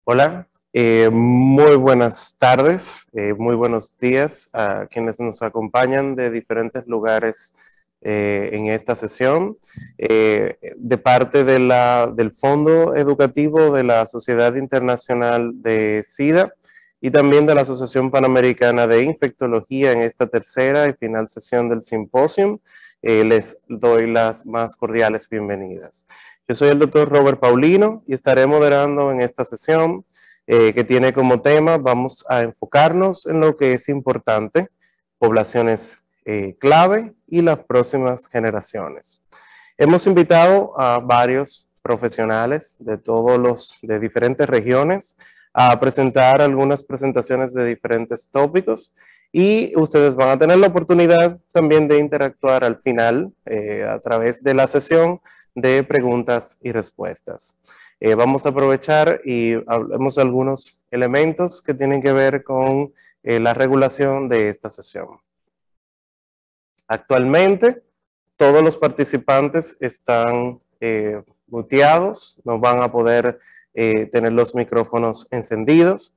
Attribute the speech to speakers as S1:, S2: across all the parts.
S1: Hola, muy buenas tardes, muy buenos días a quienes nos acompañan de diferentes lugares en esta sesión. De parte del Fondo Educativo de la Sociedad Internacional de SIDA y también de la Asociación Panamericana de Infectología en esta tercera y final sesión del simposio, les doy las más cordiales bienvenidas. Yo soy el doctor Robert Paulino y estaré moderando en esta sesión que tiene como tema, vamos a enfocarnos en lo que es importante, poblaciones clave y las próximas generaciones. Hemos invitado a varios profesionales de diferentes regiones a presentar algunas presentaciones de diferentes tópicos y ustedes van a tener la oportunidad también de interactuar al final a través de la sesión de preguntas y respuestas. Vamos a aprovechar y hablemos de algunos elementos que tienen que ver con la regulación de esta sesión. Actualmente, todos los participantes están muteados, no van a poder tener los micrófonos encendidos.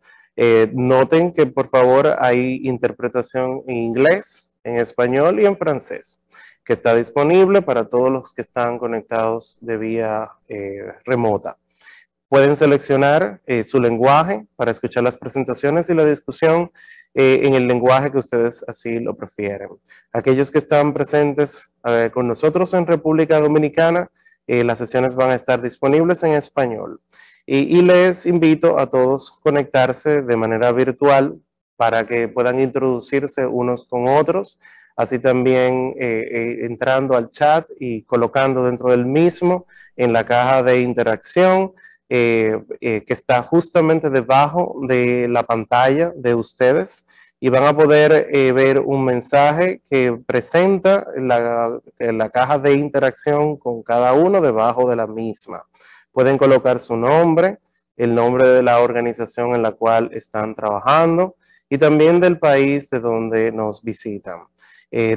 S1: Noten que por favor hay interpretación en inglés, en español y en francés, que está disponible para todos los que están conectados de vía remota. Pueden seleccionar su lenguaje para escuchar las presentaciones y la discusión en el lenguaje que ustedes así lo prefieren. Aquellos que están presentes con nosotros en República Dominicana, las sesiones van a estar disponibles en español. Y les invito a todos a conectarse de manera virtual para que puedan introducirse unos con otros, así también entrando al chat y colocando dentro del mismo en la caja de interacción que está justamente debajo de la pantalla de ustedes y van a poder ver un mensaje que presenta la caja de interacción con cada uno debajo de la misma. Pueden colocar su nombre, el nombre de la organización en la cual están trabajando y también del país de donde nos visitan.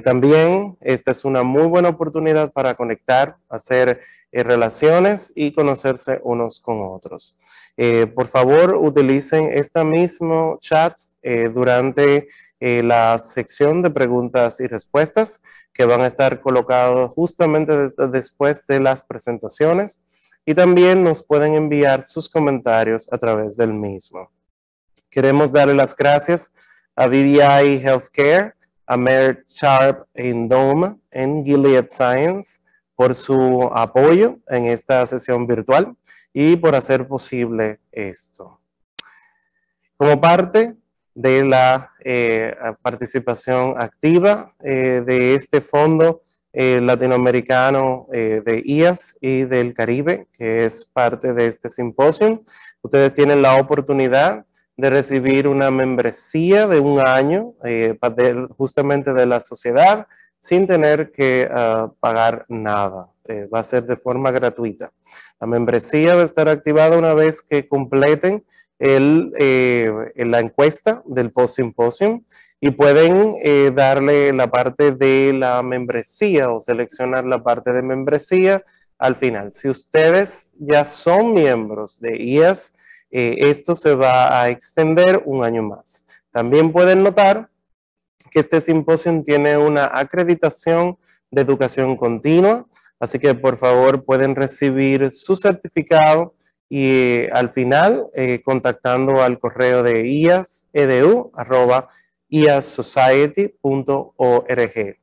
S1: También esta es una muy buena oportunidad para conectar, hacer relaciones y conocerse unos con otros. Por favor, utilicen este mismo chat durante la sección de preguntas y respuestas que van a estar colocados justamente después de las presentaciones y también nos pueden enviar sus comentarios a través del mismo. Queremos darle las gracias a VDI Healthcare, a Merck Sharp Dome en Gilead Science por su apoyo en esta sesión virtual y por hacer posible esto. Como parte de la participación activa de este fondo latinoamericano de IAS y del Caribe, que es parte de este simposio, ustedes tienen la oportunidad de recibir una membresía de un año justamente de la sociedad sin tener que pagar nada. Va a ser de forma gratuita. La membresía va a estar activada una vez que completen la encuesta del post-symposium y pueden darle la parte de la membresía o seleccionar la parte de membresía al final. Si ustedes ya son miembros de IAS, esto se va a extender un año más. También pueden notar que este simposio tiene una acreditación de educación continua, así que por favor pueden recibir su certificado y al final contactando al correo de iasedu@iassociety.org.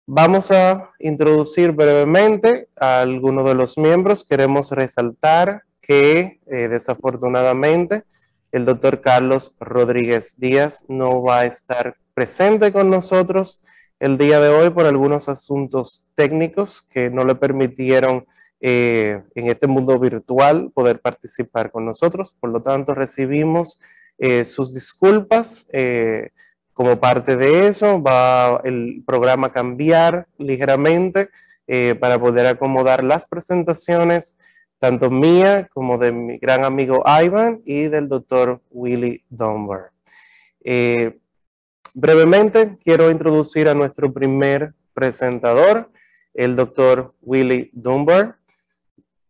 S1: Vamos a introducir brevemente a algunos de los miembros. Queremos resaltar que desafortunadamente el doctor Carlos Rodríguez Díaz no va a estar presente con nosotros el día de hoy por algunos asuntos técnicos que no le permitieron en este mundo virtual poder participar con nosotros. Por lo tanto, recibimos sus disculpas. Como parte de eso, va el programa a cambiar ligeramente para poder acomodar las presentaciones, tanto mía como de mi gran amigo Ivan y del doctor Willy Dunbar. Brevemente, quiero introducir a nuestro primer presentador, el doctor Willy Dunbar.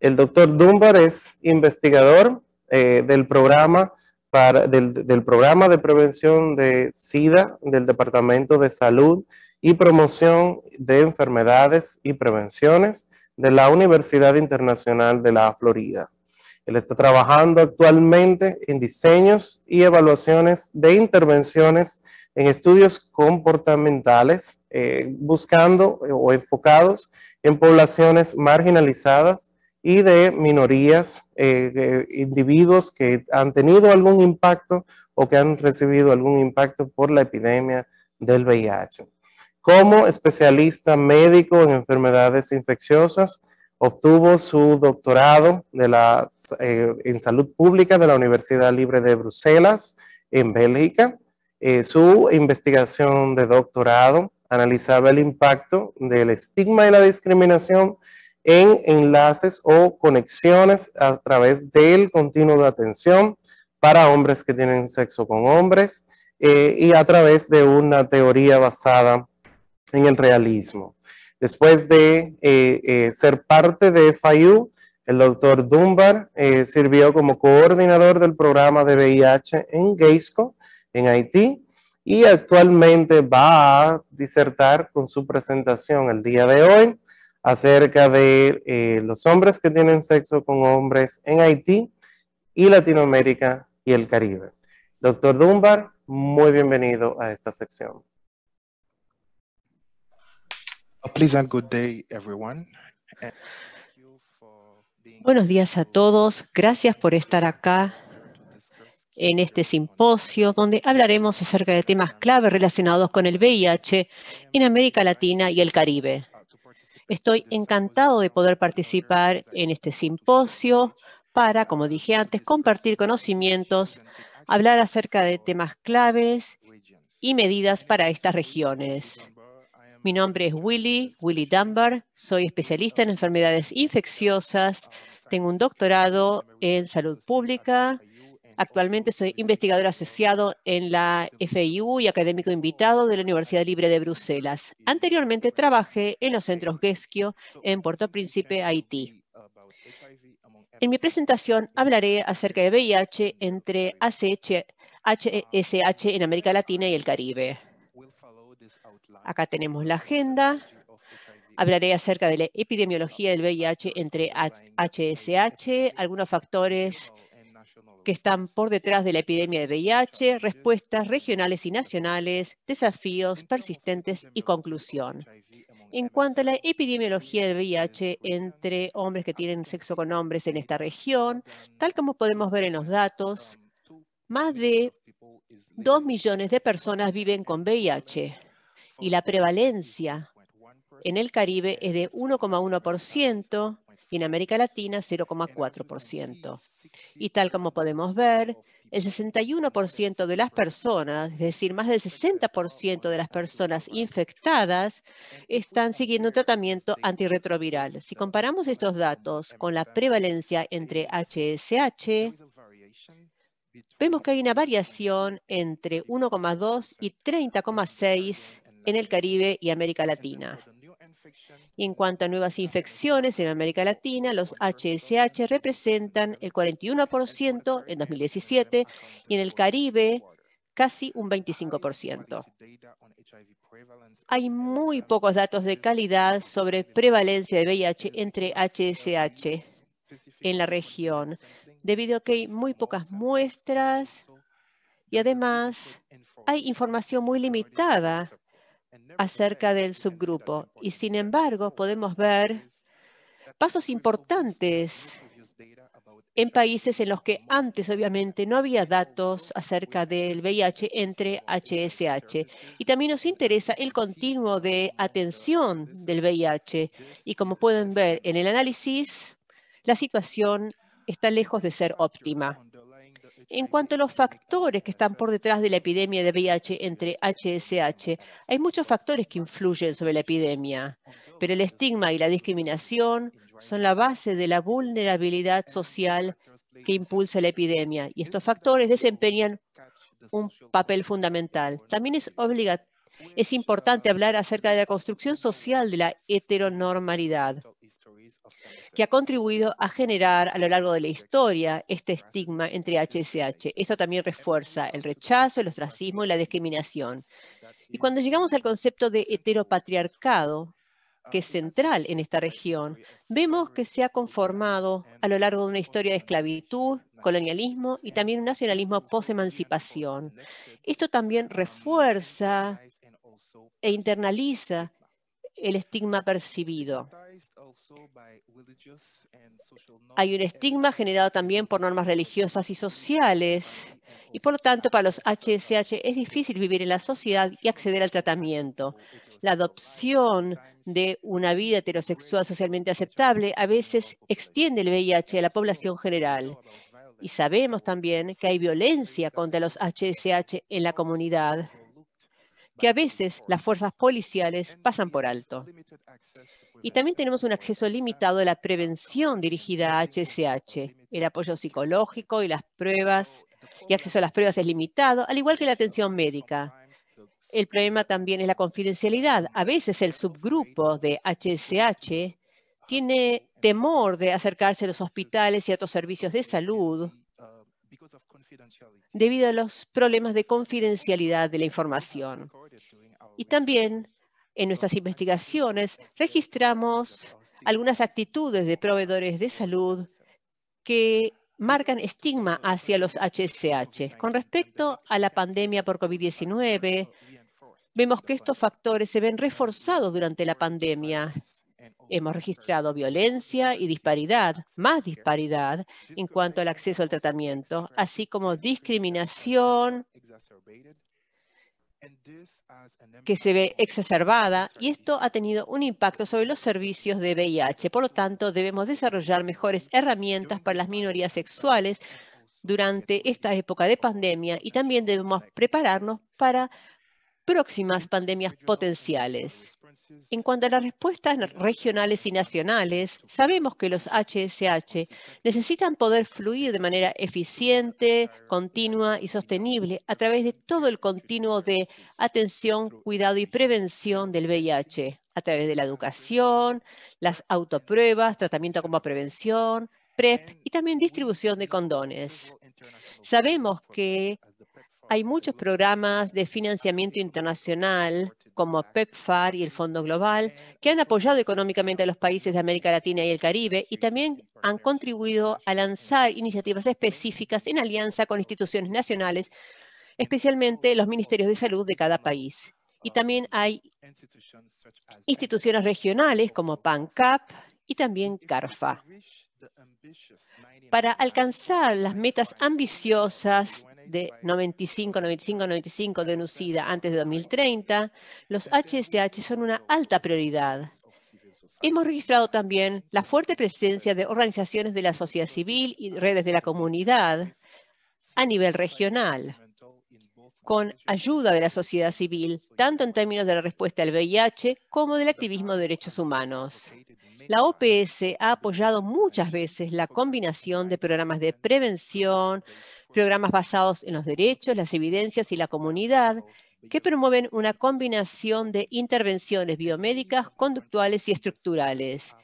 S1: El doctor Dunbar es investigador del programa del programa de prevención de SIDA del Departamento de Salud y Promoción de Enfermedades y Prevenciones de la Universidad Internacional de la Florida. Él está trabajando actualmente en diseños y evaluaciones de intervenciones en estudios comportamentales, buscando o enfocados en poblaciones marginalizadas y de minorías, individuos que han tenido algún impacto o que han recibido algún impacto por la epidemia del VIH. Como especialista médico en enfermedades infecciosas, obtuvo su doctorado en salud pública de la Universidad Libre de Bruselas, en Bélgica. Su investigación de doctorado analizaba el impacto del estigma y la discriminación en enlaces o conexiones a través del continuo de atención para hombres que tienen sexo con hombres y a través de una teoría basada en el realismo. Después de ser parte de FIU, el doctor Dunbar sirvió como coordinador del programa de VIH en GAISCO, en Haití, y actualmente va a disertar con su presentación el día de hoy acerca de los hombres que tienen sexo con hombres en Haití y Latinoamérica y el Caribe. Doctor Dunbar, muy bienvenido a esta sección.
S2: A pleasant good day, everyone.
S3: Buenos días a todos. Gracias por estar acá en este simposio donde hablaremos acerca de temas clave relacionados con el VIH en América Latina y el Caribe. Estoy encantado de poder participar en este simposio para, como dije antes, compartir conocimientos, hablar acerca de temas claves y medidas para estas regiones. Mi nombre es Willy Dunbar, soy especialista en enfermedades infecciosas, tengo un doctorado en salud pública, actualmente soy investigador asociado en la FIU y académico invitado de la Universidad Libre de Bruselas. Anteriormente trabajé en los centros Gesquio en Puerto Príncipe, Haití. En mi presentación hablaré acerca de VIH entre HSH en América Latina y el Caribe. Acá tenemos la agenda. Hablaré acerca de la epidemiología del VIH entre HSH, algunos factores que están por detrás de la epidemia de VIH, respuestas regionales y nacionales, desafíos persistentes y conclusión. En cuanto a la epidemiología del VIH entre hombres que tienen sexo con hombres en esta región, tal como podemos ver en los datos, más de 2 millones de personas viven con VIH y la prevalencia en el Caribe es de 1,1% y en América Latina 0,4%. Y tal como podemos ver, el 61% de las personas, es decir, más del 60% de las personas infectadas, están siguiendo un tratamiento antirretroviral. Si comparamos estos datos con la prevalencia entre HSH, vemos que hay una variación entre 1,2 y 30,6 en el Caribe y América Latina. Y en cuanto a nuevas infecciones en América Latina, los HSH representan el 41% en 2017 y en el Caribe casi un 25%. Hay muy pocos datos de calidad sobre prevalencia de VIH entre HSH en la región, debido a que hay muy pocas muestras y además hay información muy limitada acerca del subgrupo. Y sin embargo, podemos ver pasos importantes en países en los que antes, obviamente, no había datos acerca del VIH entre HSH. Y también nos interesa el continuo de atención del VIH. Y como pueden ver en el análisis, la situación está lejos de ser óptima. En cuanto a los factores que están por detrás de la epidemia de VIH entre HSH, hay muchos factores que influyen sobre la epidemia, pero el estigma y la discriminación son la base de la vulnerabilidad social que impulsa la epidemia, y estos factores desempeñan un papel fundamental. También es importante hablar acerca de la construcción social de la heteronormalidad. que ha contribuido a generar a lo largo de la historia este estigma entre HSH. Esto también refuerza el rechazo, el ostracismo y la discriminación. Y cuando llegamos al concepto de heteropatriarcado, que es central en esta región, vemos que se ha conformado a lo largo de una historia de esclavitud, colonialismo y también un nacionalismo post-emancipación. Esto también refuerza e internaliza el estigma percibido. Hay un estigma generado también por normas religiosas y sociales, y por lo tanto para los HSH es difícil vivir en la sociedad y acceder al tratamiento. La adopción de una vida heterosexual socialmente aceptable a veces extiende el VIH a la población general. Y sabemos también que hay violencia contra los HSH en la comunidad, que a veces las fuerzas policiales pasan por alto. Y también tenemos un acceso limitado a la prevención dirigida a HSH. El apoyo psicológico y las pruebas y acceso a las pruebas es limitado, al igual que la atención médica. El problema también es la confidencialidad. A veces el subgrupo de HSH tiene temor de acercarse a los hospitales y a otros servicios de salud debido a los problemas de confidencialidad de la información. Y también en nuestras investigaciones registramos algunas actitudes de proveedores de salud que marcan estigma hacia los HSH. Con respecto a la pandemia por COVID-19, vemos que estos factores se ven reforzados durante la pandemia. Hemos registrado violencia y disparidad, más disparidad en cuanto al acceso al tratamiento, así como discriminación que se ve exacerbada, y esto ha tenido un impacto sobre los servicios de VIH. Por lo tanto, debemos desarrollar mejores herramientas para las minorías sexuales durante esta época de pandemia y también debemos prepararnos para próximas pandemias potenciales. En cuanto a las respuestas regionales y nacionales, sabemos que los HSH necesitan poder fluir de manera eficiente, continua y sostenible a través de todo el continuo de atención, cuidado y prevención del VIH, a través de la educación, las autopruebas, tratamiento como prevención, PrEP y también distribución de condones. Sabemos que hay muchos programas de financiamiento internacional, como PEPFAR y el Fondo Global, que han apoyado económicamente a los países de América Latina y el Caribe y también han contribuido a lanzar iniciativas específicas en alianza con instituciones nacionales, especialmente los ministerios de salud de cada país. Y también hay instituciones regionales como PANCAP y también CARFA. Para alcanzar las metas ambiciosas de 95 de NUCIDA antes de 2030, los HSH son una alta prioridad. Hemos registrado también la fuerte presencia de organizaciones de la sociedad civil y redes de la comunidad a nivel regional, con ayuda de la sociedad civil, tanto en términos de la respuesta al VIH como del activismo de derechos humanos. La OPS ha apoyado muchas veces la combinación de programas de prevención, programas basados en los derechos, las evidencias y la comunidad, que promueven una combinación de intervenciones biomédicas, conductuales y estructurales.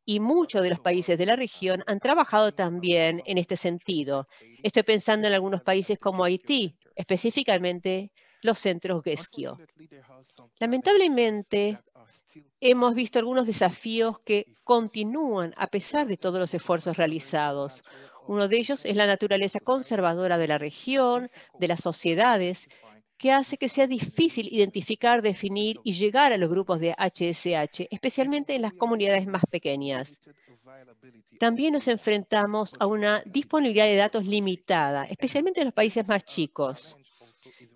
S3: Y muchos de los países de la región han trabajado también en este sentido. Estoy pensando en algunos países como Haití, específicamente los centros Gesquio. Lamentablemente, hemos visto algunos desafíos que continúan a pesar de todos los esfuerzos realizados. Uno de ellos es la naturaleza conservadora de la región, de las sociedades, que hace que sea difícil identificar, definir y llegar a los grupos de HSH, especialmente en las comunidades más pequeñas. También nos enfrentamos a una disponibilidad de datos limitada, especialmente en los países más chicos.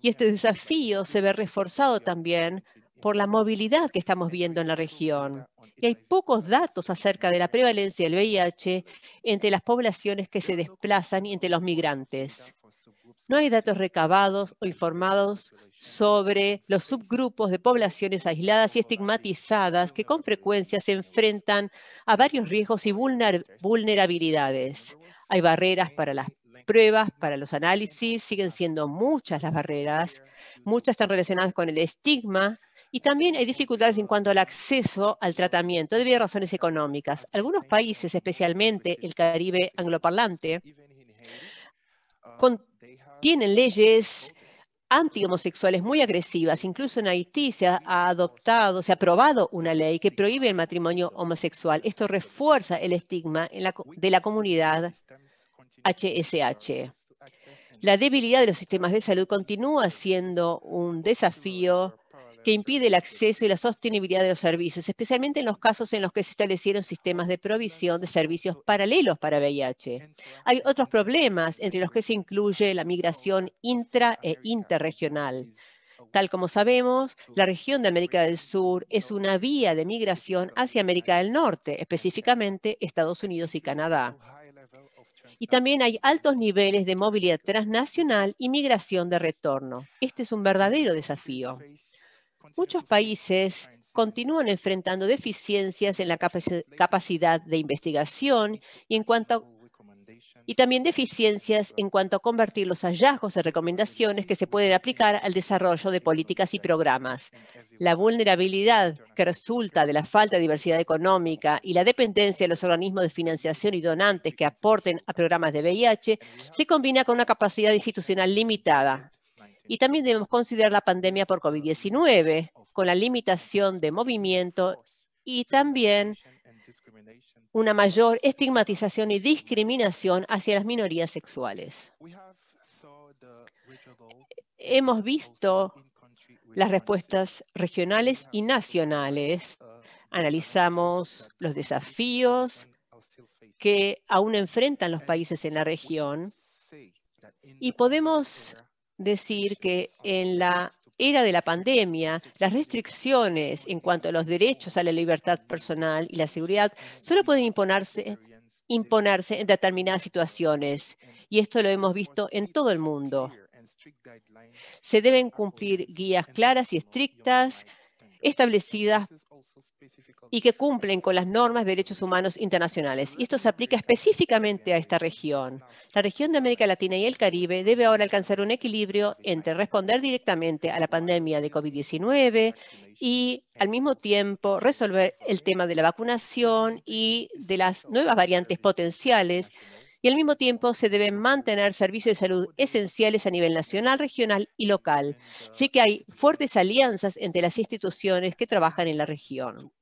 S3: Y este desafío se ve reforzado también por la movilidad que estamos viendo en la región. Y hay pocos datos acerca de la prevalencia del VIH entre las poblaciones que se desplazan y entre los migrantes. No hay datos recabados o informados sobre los subgrupos de poblaciones aisladas y estigmatizadas que con frecuencia se enfrentan a varios riesgos y vulnerabilidades. Hay barreras para las pruebas, para los análisis, siguen siendo muchas las barreras. Muchas están relacionadas con el estigma y también hay dificultades en cuanto al acceso al tratamiento debido a razones económicas. Algunos países, especialmente el Caribe angloparlante, tienen leyes antihomosexuales muy agresivas. Incluso en Haití se ha aprobado una ley que prohíbe el matrimonio homosexual. Esto refuerza el estigma de la comunidad HSH. La debilidad de los sistemas de salud continúa siendo un desafío que impide el acceso y la sostenibilidad de los servicios, especialmente en los casos en los que se establecieron sistemas de provisión de servicios paralelos para VIH. Hay otros problemas, entre los que se incluye la migración intra- e interregional. Tal como sabemos, la región de América del Sur es una vía de migración hacia América del Norte, específicamente Estados Unidos y Canadá. Y también hay altos niveles de movilidad transnacional y migración de retorno. Este es un verdadero desafío. Muchos países continúan enfrentando deficiencias en la capacidad de investigación y también deficiencias en cuanto a convertir los hallazgos de recomendaciones que se pueden aplicar al desarrollo de políticas y programas. La vulnerabilidad que resulta de la falta de diversidad económica y la dependencia de los organismos de financiación y donantes que aporten a programas de VIH se combina con una capacidad institucional limitada. Y también debemos considerar la pandemia por COVID-19, con la limitación de movimiento y también una mayor estigmatización y discriminación hacia las minorías sexuales. Hemos visto las respuestas regionales y nacionales. Analizamos los desafíos que aún enfrentan los países en la región y podemos decir que en la era de la pandemia, las restricciones en cuanto a los derechos a la libertad personal y la seguridad solo pueden imponerse en determinadas situaciones. Y esto lo hemos visto en todo el mundo. Se deben cumplir guías claras y estrictas, establecidas y que cumplen con las normas de derechos humanos internacionales. Y esto se aplica específicamente a esta región. La región de América Latina y el Caribe debe ahora alcanzar un equilibrio entre responder directamente a la pandemia de COVID-19 y, al mismo tiempo, resolver el tema de la vacunación y de las nuevas variantes potenciales. Y al mismo tiempo se deben mantener servicios de salud esenciales a nivel nacional, regional y local. Sí que hay fuertes alianzas entre las instituciones que trabajan en la región.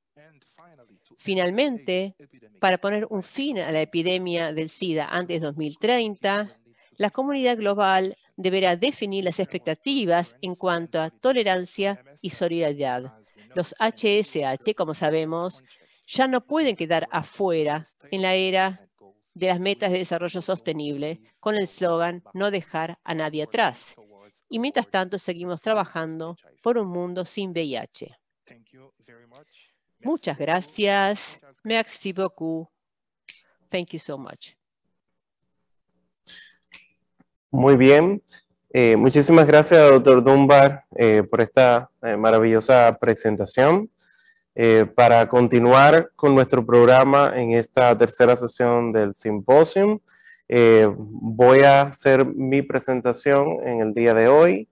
S3: Finalmente, para poner un fin a la epidemia del SIDA antes de 2030, la comunidad global deberá definir las expectativas en cuanto a tolerancia y solidaridad. Los HSH, como sabemos, ya no pueden quedar afuera en la era de las metas de desarrollo sostenible con el eslogan "no dejar a nadie atrás". Y mientras tanto, seguimos trabajando por un mundo sin VIH. Muchas gracias. Merci beaucoup. Thank you so much.
S1: Muy bien. Muchísimas gracias, doctor Dunbar, por esta maravillosa presentación. Para continuar con nuestro programa en esta tercera sesión del simposio, voy a hacer mi presentación en el día de hoy.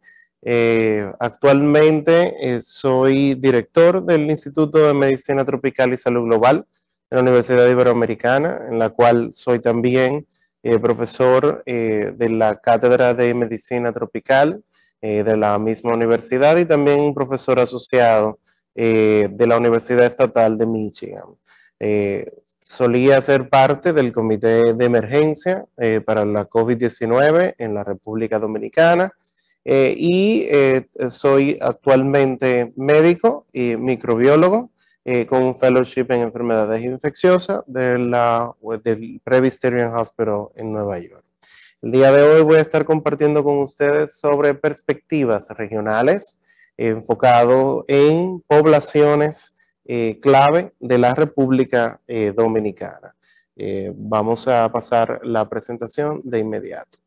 S1: Actualmente soy director del Instituto de Medicina Tropical y Salud Global de la Universidad Iberoamericana, en la cual soy también profesor de la Cátedra de Medicina Tropical de la misma universidad y también un profesor asociado de la Universidad Estatal de Michigan. Solía ser parte del Comité de Emergencia para la COVID-19 en la República Dominicana y soy actualmente médico y microbiólogo con un fellowship en enfermedades infecciosas del Presbyterian Hospital en Nueva York. El día de hoy voy a estar compartiendo con ustedes sobre perspectivas regionales enfocado en poblaciones clave de la República Dominicana. Vamos a pasar la presentación de inmediato.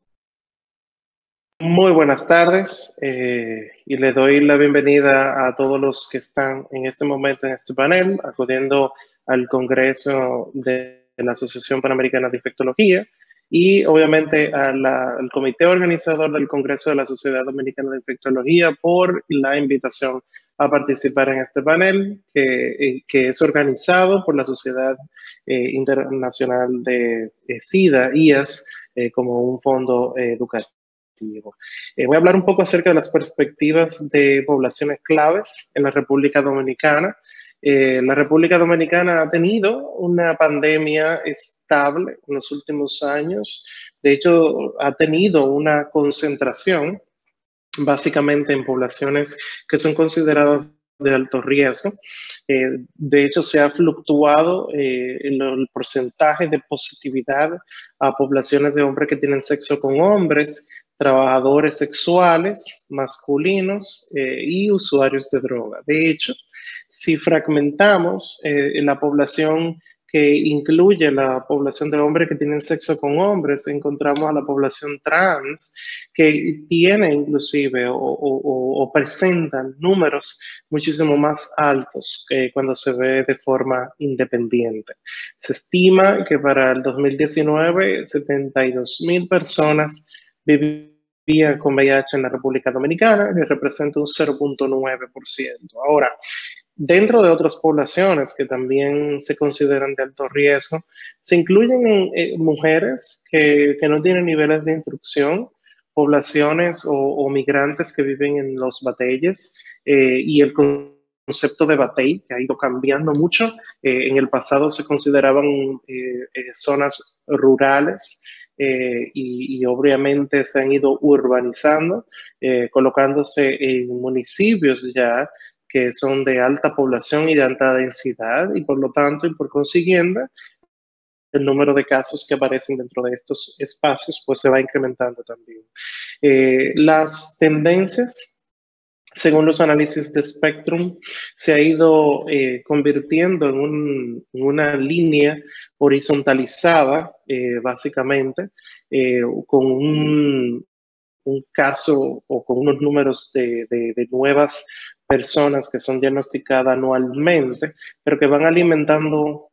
S1: Muy buenas tardes y le doy la bienvenida a todos los que están en este momento en este panel, acudiendo al Congreso de la Asociación Panamericana de Infectología. y obviamente al comité organizador del Congreso de la Sociedad Dominicana de Infectología por la invitación a participar en este panel que es organizado por la Sociedad Internacional de SIDA, IAS, como un fondo educativo. Voy a hablar un poco acerca de las perspectivas de poblaciones claves en la República Dominicana. La República Dominicana ha tenido una pandemia estable en los últimos años. De hecho, ha tenido una concentración básicamente en poblaciones que son consideradas de alto riesgo. De hecho, se ha fluctuado el porcentaje de positividad a poblaciones de hombres que tienen sexo con hombres, trabajadores sexuales masculinos y usuarios de droga. De hecho, si fragmentamos la población que incluye la población de hombres que tienen sexo con hombres, encontramos a la población trans, que tiene inclusive o presentan números muchísimo más altos cuando se ve de forma independiente. Se estima que para el 2019, 72,000 personas vivían con VIH en la República Dominicana, que representa un 0,9%. Ahora, dentro de otras poblaciones que también se consideran de alto riesgo, se incluyen mujeres que no tienen niveles de instrucción, poblaciones o migrantes que viven en los batalles y el concepto de batey, que ha ido cambiando mucho. En el pasado se consideraban zonas rurales y obviamente se han ido urbanizando, colocándose en municipios ya que son de alta población y de alta densidad, y por lo tanto y por consiguiente, el número de casos que aparecen dentro de estos espacios pues se va incrementando también. Las tendencias, según los análisis de Spectrum, se ha ido convirtiendo en una línea horizontalizada, básicamente, con un caso o con unos números de nuevas personas que son diagnosticadas anualmente, pero que van alimentando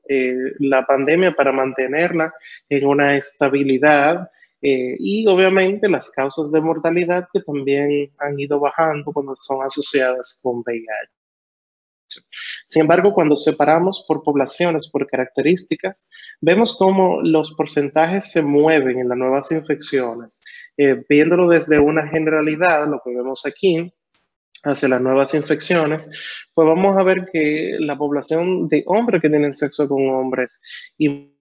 S1: la pandemia para mantenerla en una estabilidad y obviamente las causas de mortalidad que también han ido bajando cuando son asociadas con VIH. Sin embargo, cuando separamos por poblaciones, por características, vemos cómo los porcentajes se mueven en las nuevas infecciones. Viéndolo desde una generalidad, lo que vemos aquí, hacia las nuevas infecciones, pues vamos a ver que la población de hombres que tienen sexo con hombres y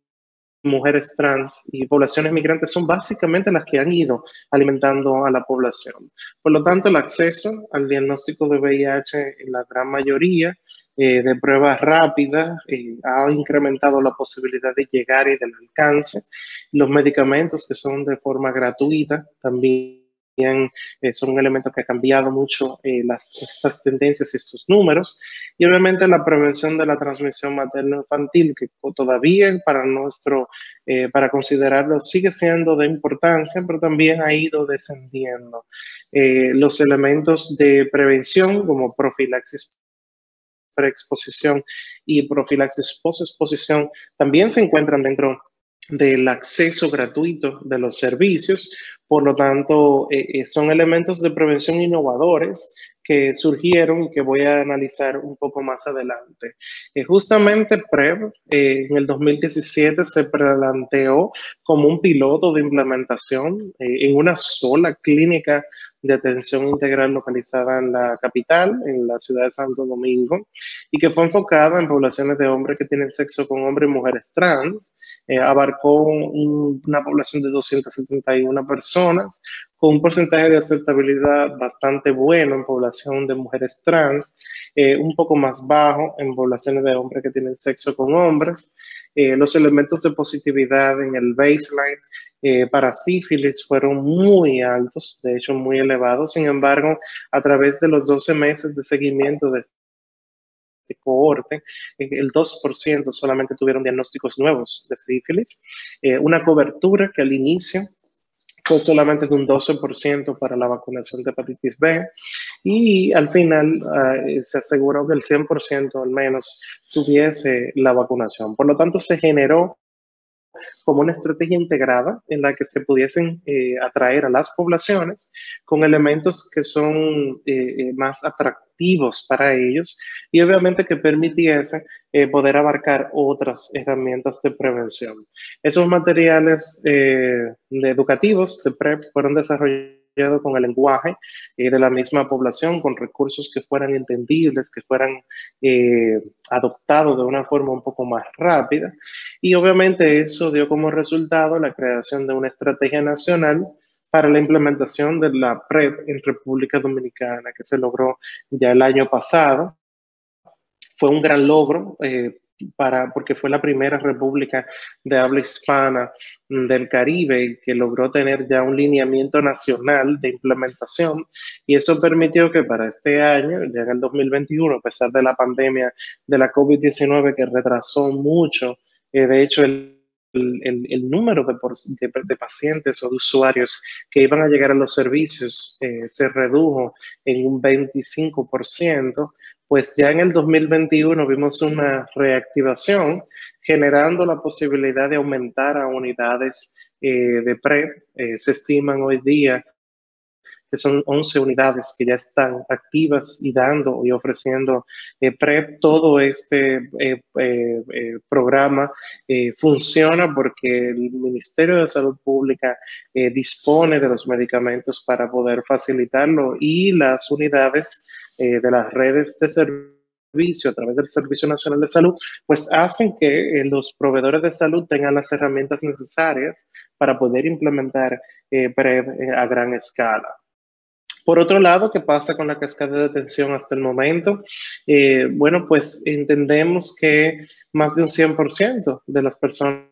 S1: mujeres trans y poblaciones migrantes son básicamente las que han ido alimentando a la población. Por lo tanto, el acceso al diagnóstico de VIH en la gran mayoría de pruebas rápidas ha incrementado la posibilidad de llegar y del alcance. Los medicamentos que son de forma gratuita también son un elemento que ha cambiado mucho estas tendencias y estos números. Y obviamente la prevención de la transmisión materno-infantil, que todavía para considerarlo sigue siendo de importancia, pero también ha ido descendiendo. Los elementos de prevención como profilaxis preexposición y profilaxis posexposición también se encuentran dentro del acceso gratuito de los servicios. Por lo tanto, son elementos de prevención innovadores que surgieron y que voy a analizar un poco más adelante. Justamente PrEP en el 2017 se planteó como un piloto de implementación en una sola clínica de atención integral localizada en la capital, en la ciudad de Santo Domingo, y que fue enfocada en poblaciones de hombres que tienen sexo con hombres y mujeres trans. Abarcó una población de 271 personas, con un porcentaje de aceptabilidad bastante bueno en población de mujeres trans, un poco más bajo en poblaciones de hombres que tienen sexo con hombres. Los elementos de positividad en el baseline para sífilis fueron muy altos, de hecho muy elevados. Sin embargo, a través de los 12 meses de seguimiento de este cohorte, el 2% solamente tuvieron diagnósticos nuevos de sífilis, una cobertura que al inicio fue solamente de un 12% para la vacunación de hepatitis B y al final se aseguró que el 100% al menos tuviese la vacunación. Por lo tanto, se generó como una estrategia integrada en la que se pudiesen atraer a las poblaciones con elementos que son más atractivos para ellos y obviamente que permitiesen poder abarcar otras herramientas de prevención. Esos materiales educativos de PrEP fueron desarrollados con el lenguaje de la misma población, con recursos que fueran entendibles, que fueran adoptados de una forma un poco más rápida. Y obviamente eso dio como resultado la creación de una estrategia nacional para la implementación de la PrEP en República Dominicana, que se logró ya el año pasado. Fue un gran logro porque fue la primera república de habla hispana del Caribe que logró tener ya un lineamiento nacional de implementación y eso permitió que para este año, ya en el 2021, a pesar de la pandemia de la COVID-19 que retrasó mucho, de hecho el número de pacientes o de usuarios que iban a llegar a los servicios se redujo en un 25%, pues ya en el 2021 vimos una reactivación generando la posibilidad de aumentar a unidades de PrEP. Se estiman hoy día que son 11 unidades que ya están activas y dando y ofreciendo PrEP. Todo este programa funciona porque el Ministerio de Salud Pública dispone de los medicamentos para poder facilitarlo y las unidades de las redes de servicio a través del Servicio Nacional de Salud, pues hacen que los proveedores de salud tengan las herramientas necesarias para poder implementar PrEP a gran escala. Por otro lado, ¿qué pasa con la cascada de atención hasta el momento? Bueno, pues entendemos que más de un 100% de las personas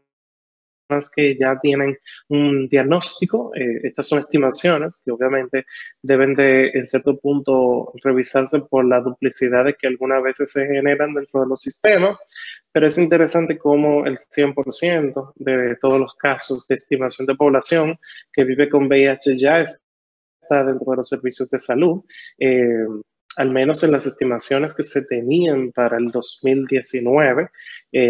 S1: que ya tienen un diagnóstico, estas son estimaciones que obviamente deben de, en cierto punto, revisarse por la duplicidad de que algunas veces se generan dentro de los sistemas, pero es interesante cómo el 100% de todos los casos de estimación de población que vive con VIH ya está dentro de los servicios de salud, al menos en las estimaciones que se tenían para el 2019,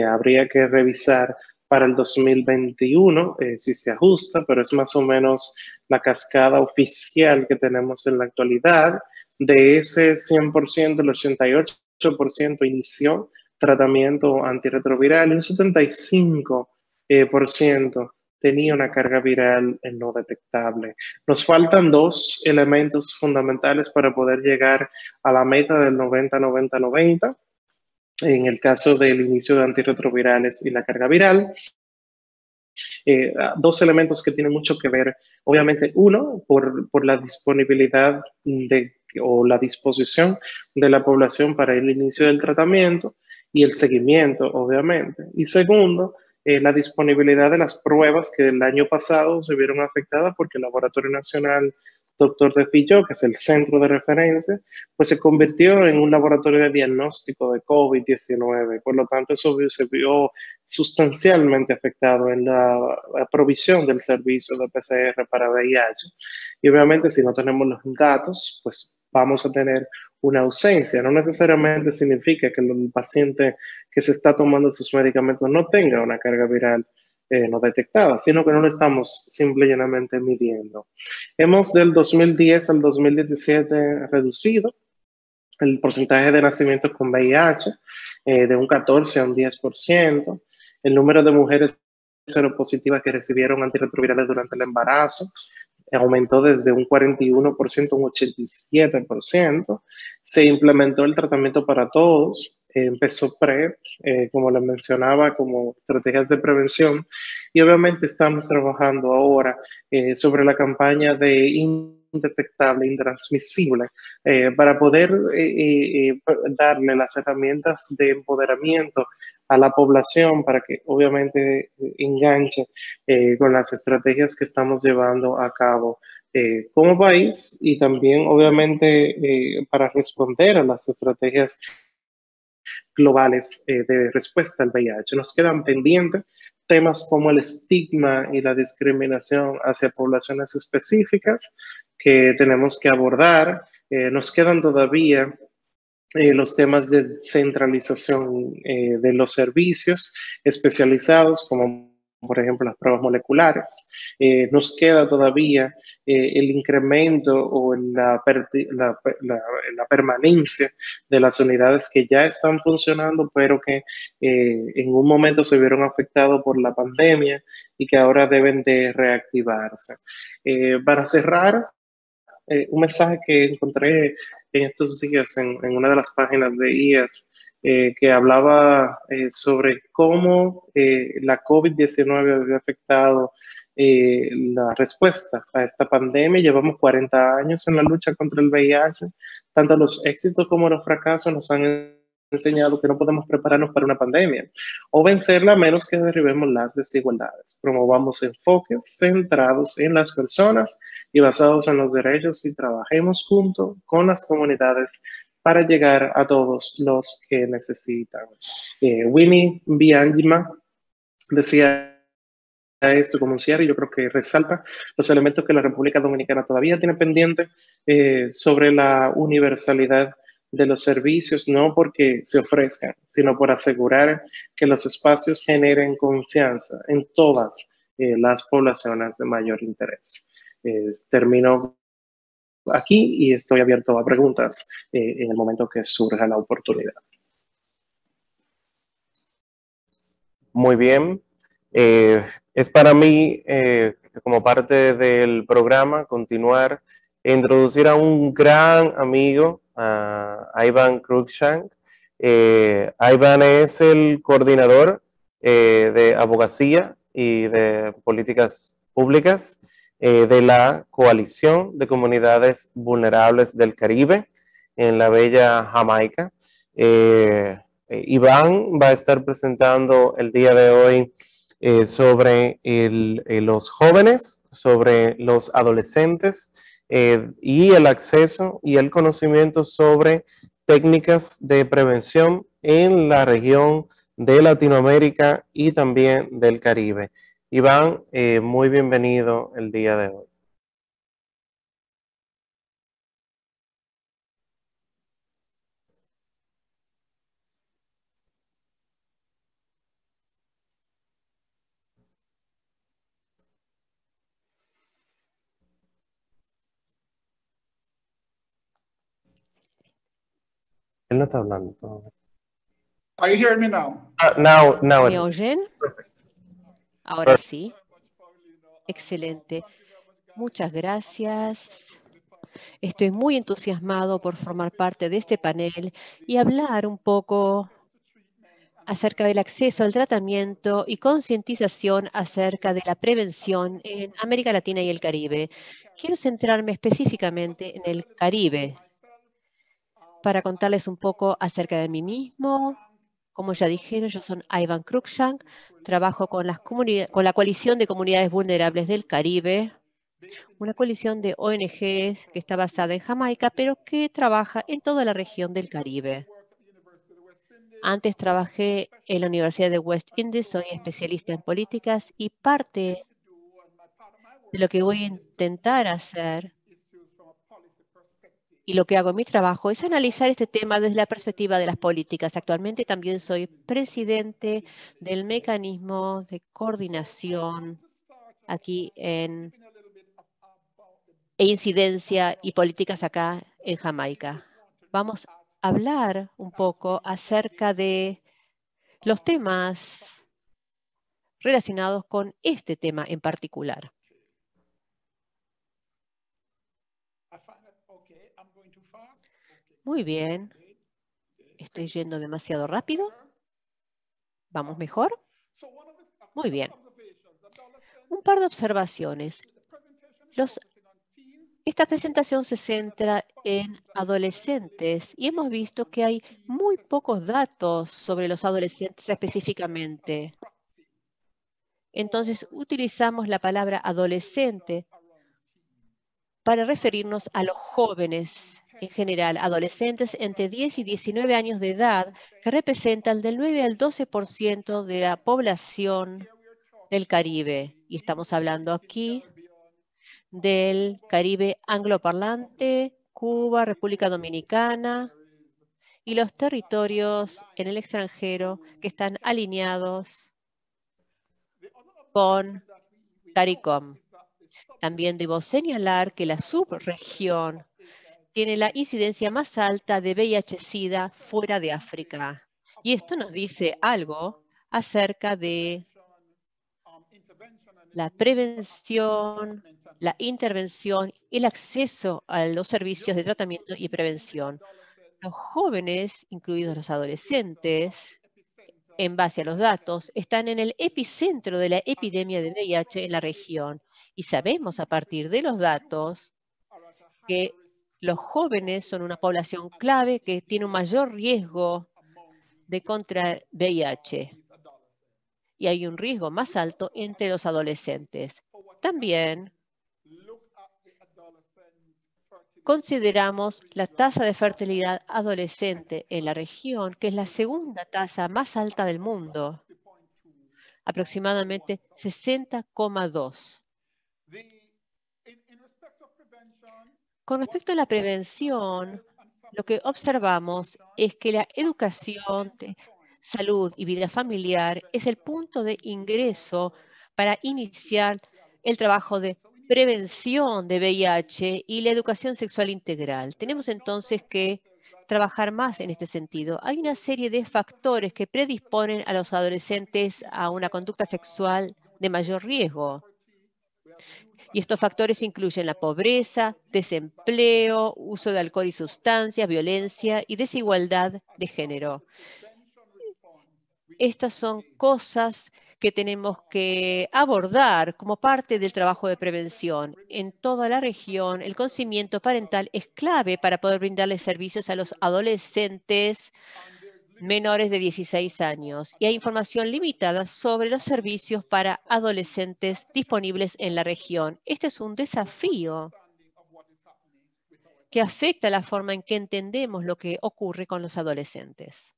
S1: habría que revisar para el 2021 si se ajusta, pero es más o menos la cascada oficial que tenemos en la actualidad. De ese 100%, el 88% inició tratamiento antirretroviral y un 75% tenía una carga viral no detectable. Nos faltan dos elementos fundamentales para poder llegar a la meta del 90-90-90. En el caso del inicio de antirretrovirales y la carga viral, dos elementos que tienen mucho que ver. Obviamente, uno, por la disponibilidad o la disposición de la población para el inicio del tratamiento y el seguimiento, obviamente. Y segundo, la disponibilidad de las pruebas que el año pasado se vieron afectadas porque el Laboratorio Nacional Dr. de Filló, que es el centro de referencia, pues se convirtió en un laboratorio de diagnóstico de COVID-19. Por lo tanto, eso se vio sustancialmente afectado en la provisión del servicio de PCR para VIH. Y obviamente, si no tenemos los datos, pues vamos a tener una ausencia. No necesariamente significa que el paciente que se está tomando sus medicamentos no tenga una carga viral no detectada, sino que no lo estamos simple y llanamente midiendo. Hemos del 2010 al 2017 reducido el porcentaje de nacimientos con VIH de un 14 a un 10%, el número de mujeres seropositivas que recibieron antirretrovirales durante el embarazo aumentó desde un 41% a un 87%, se implementó el tratamiento para todos, empezó PrEP, como les mencionaba, como estrategias de prevención, y obviamente estamos trabajando ahora sobre la campaña de indetectable, intransmisible, para poder darle las herramientas de empoderamiento a la población para que obviamente enganche con las estrategias que estamos llevando a cabo como país y también obviamente para responder a las estrategias globales de respuesta al VIH. Nos quedan pendientes temas como el estigma y la discriminación hacia poblaciones específicas que tenemos que abordar. Nos quedan todavía los temas de centralización de los servicios especializados como
S4: por ejemplo las pruebas moleculares. Nos queda todavía el incremento o la permanencia de las unidades que ya están funcionando, pero que en un momento se vieron afectados por la pandemia y que ahora deben de reactivarse. Para cerrar, un mensaje que encontré en estos días en una de las páginas de IAS, que hablaba sobre cómo la COVID-19 había afectado la respuesta a esta pandemia. Llevamos 40 años en la lucha contra el VIH. Tanto los éxitos como los fracasos nos han enseñado que no podemos prepararnos para una pandemia o vencerla a menos que derribemos las desigualdades. Promovamos enfoques centrados en las personas y basados en los derechos y trabajemos junto con las comunidades para llegar a todos los que necesitan. Winnie Byanyima decía esto como un cierre, y yo creo que resalta los elementos que la República Dominicana todavía tiene pendiente sobre la universalidad de los servicios, no porque se ofrezcan, sino por asegurar que los espacios generen confianza en todas las poblaciones de mayor interés. Termino aquí y estoy abierto a preguntas en el momento que surja la oportunidad.
S1: Muy bien. Es para mí, como parte del programa, continuar e introducir a un gran amigo, a Ivan Cruikshank. Ivan es el coordinador de abogacía y de políticas públicas de la Coalición de Comunidades Vulnerables del Caribe en la bella Jamaica. Iván va a estar presentando el día de hoy sobre los jóvenes, sobre los adolescentes y el acceso y el conocimiento sobre técnicas de prevención en la región de Latinoamérica y también del Caribe. Iván, muy bienvenido el día de hoy. Él no está hablando todavía.
S5: Are you hearing me now?
S1: Now
S3: ¿Me oyen? Ahora sí. Excelente. Muchas gracias. Estoy muy entusiasmado por formar parte de este panel y hablar un poco acerca del acceso al tratamiento y concientización acerca de la prevención en América Latina y el Caribe. Quiero centrarme específicamente en el Caribe para contarles un poco acerca de mí mismo. Como ya dijeron, yo soy Ivan Cruikshank, trabajo con la Coalición de Comunidades Vulnerables del Caribe, una coalición de ONGs que está basada en Jamaica, pero que trabaja en toda la región del Caribe. Antes trabajé en la Universidad de West Indies, soy especialista en políticas y parte de lo que voy a intentar hacer y lo que hago en mi trabajo es analizar este tema desde la perspectiva de las políticas. Actualmente también soy presidente del mecanismo de coordinación aquí e incidencia y políticas acá en Jamaica. Vamos a hablar un poco acerca de los temas relacionados con este tema en particular. Muy bien. ¿Estoy yendo demasiado rápido? ¿Vamos mejor? Muy bien. Un par de observaciones. Esta presentación se centra en adolescentes y hemos visto que hay muy pocos datos sobre los adolescentes específicamente. Entonces, utilizamos la palabra adolescente para referirnos a los jóvenes en general, adolescentes entre 10 y 19 años de edad, que representan del 9 al 12% de la población del Caribe. Y estamos hablando aquí del Caribe angloparlante, Cuba, República Dominicana y los territorios en el extranjero que están alineados con CARICOM. También debo señalar que la subregión tiene la incidencia más alta de VIH-Sida fuera de África. Y esto nos dice algo acerca de la prevención, la intervención y el acceso a los servicios de tratamiento y prevención. Los jóvenes, incluidos los adolescentes, en base a los datos, están en el epicentro de la epidemia de VIH en la región. Y sabemos a partir de los datos que los jóvenes son una población clave que tiene un mayor riesgo de contraer VIH. Y hay un riesgo más alto entre los adolescentes. También consideramos la tasa de fertilidad adolescente en la región, que es la segunda tasa más alta del mundo, aproximadamente 60,2. Con respecto a la prevención, lo que observamos es que la educación de salud y vida familiar es el punto de ingreso para iniciar el trabajo de prevención de VIH y la educación sexual integral. Tenemos entonces que trabajar más en este sentido. Hay una serie de factores que predisponen a los adolescentes a una conducta sexual de mayor riesgo. Y estos factores incluyen la pobreza, desempleo, uso de alcohol y sustancias, violencia y desigualdad de género. Estas son cosas que tenemos que abordar como parte del trabajo de prevención. En toda la región, el consentimiento parental es clave para poder brindarles servicios a los adolescentes menores de 16 años. Y hay información limitada sobre los servicios para adolescentes disponibles en la región. Este es un desafío que afecta la forma en que entendemos lo que ocurre con los adolescentes.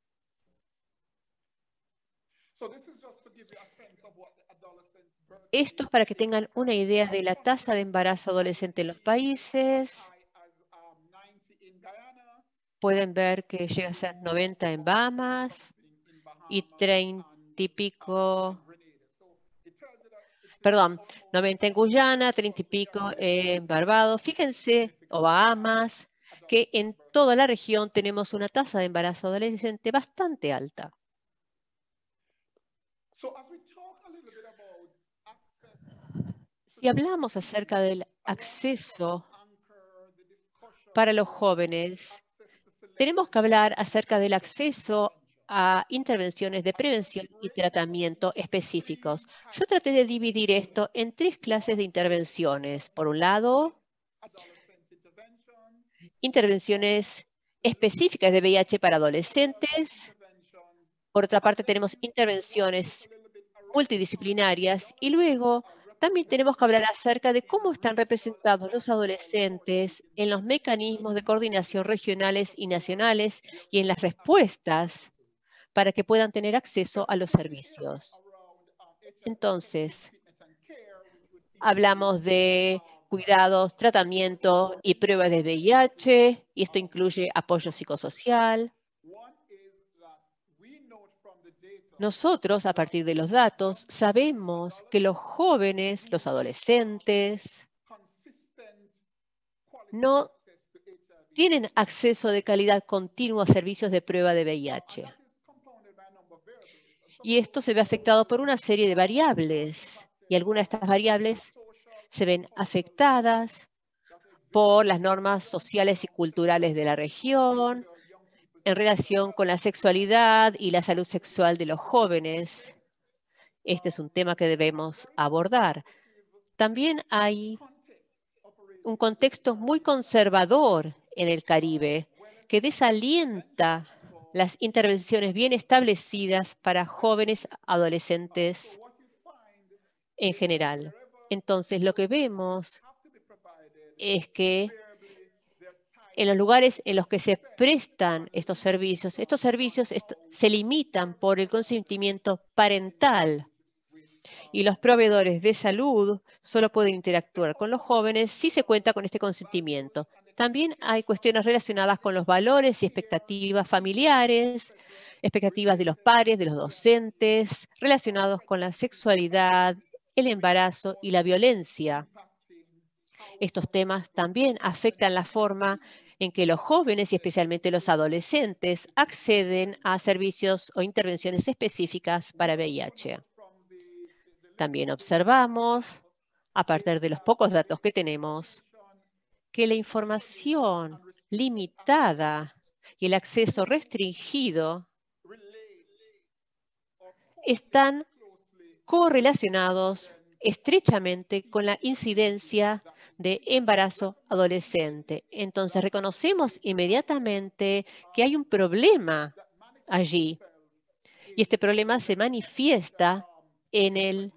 S3: Esto es para que tengan una idea de la tasa de embarazo adolescente en los países. Pueden ver que llega a ser 90 en Bahamas y 30 y pico, perdón, 90 en Guyana, 30 y pico en Barbados. Fíjense, o Bahamas, que en toda la región tenemos una tasa de embarazo adolescente bastante alta. Si hablamos acerca del acceso para los jóvenes, tenemos que hablar acerca del acceso a intervenciones de prevención y tratamiento específicos. Yo traté de dividir esto en 3 clases de intervenciones. Por un lado, intervenciones específicas de VIH para adolescentes. Por otra parte, tenemos intervenciones multidisciplinarias y luego también tenemos que hablar acerca de cómo están representados los adolescentes en los mecanismos de coordinación regionales y nacionales y en las respuestas para que puedan tener acceso a los servicios. Entonces, hablamos de cuidados, tratamiento y pruebas de VIH, y esto incluye apoyo psicosocial. Nosotros, a partir de los datos, sabemos que los jóvenes, los adolescentes, no tienen acceso de calidad continua a servicios de prueba de VIH. Y esto se ve afectado por una serie de variables. Y algunas de estas variables se ven afectadas por las normas sociales y culturales de la región, en relación con la sexualidad y la salud sexual de los jóvenes. Este es un tema que debemos abordar. También hay un contexto muy conservador en el Caribe que desalienta las intervenciones bien establecidas para jóvenes adolescentes en general. Entonces, lo que vemos es que en los lugares en los que se prestan estos servicios se limitan por el consentimiento parental y los proveedores de salud solo pueden interactuar con los jóvenes si se cuenta con este consentimiento. También hay cuestiones relacionadas con los valores y expectativas familiares, expectativas de los padres, de los docentes, relacionados con la sexualidad el embarazo y la violencia. Estos temas también afectan la forma en que los jóvenes y especialmente los adolescentes acceden a servicios o intervenciones específicas para VIH. También observamos, a partir de los pocos datos que tenemos, que la información limitada y el acceso restringido están correlacionados estrechamente con la incidencia de embarazo adolescente. Entonces, reconocemos inmediatamente que hay un problema allí. Y este problema se manifiesta en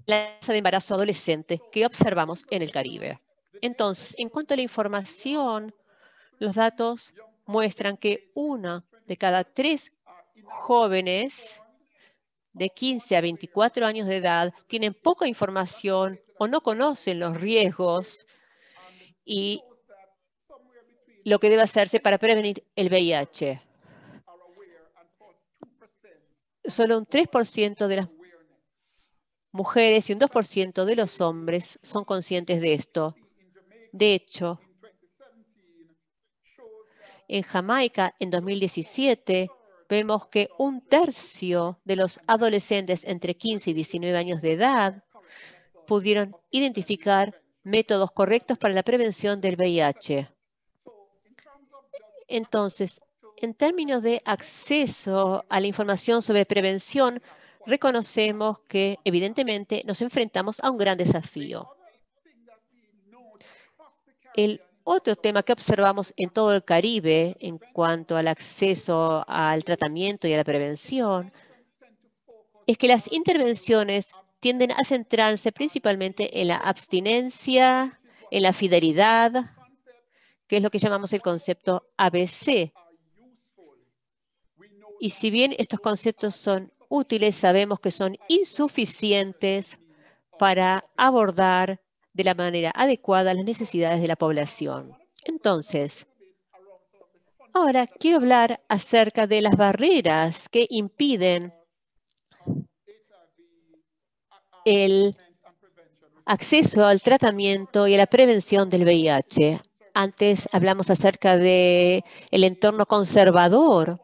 S3: la tasa de embarazo adolescente que observamos en el Caribe. Entonces, en cuanto a la información, los datos muestran que 1 de cada 3 jóvenes de 15 a 24 años de edad tienen poca información o no conocen los riesgos y lo que debe hacerse para prevenir el VIH. Solo un 3% de las mujeres y un 2% de los hombres son conscientes de esto. De hecho, en Jamaica, en 2017, vemos que 1/3 de los adolescentes entre 15 y 19 años de edad pudieron identificar métodos correctos para la prevención del VIH. Entonces, en términos de acceso a la información sobre prevención, reconocemos que, evidentemente, nos enfrentamos a un gran desafío. El otro tema que observamos en todo el Caribe en cuanto al acceso al tratamiento y a la prevención es que las intervenciones tienden a centrarse principalmente en la abstinencia, en la fidelidad, que es lo que llamamos el concepto ABC. Y si bien estos conceptos son útiles, sabemos que son insuficientes para abordar de la manera adecuada las necesidades de la población. Entonces, ahora quiero hablar acerca de las barreras que impiden el acceso al tratamiento y a la prevención del VIH. Antes hablamos acerca del entorno conservador.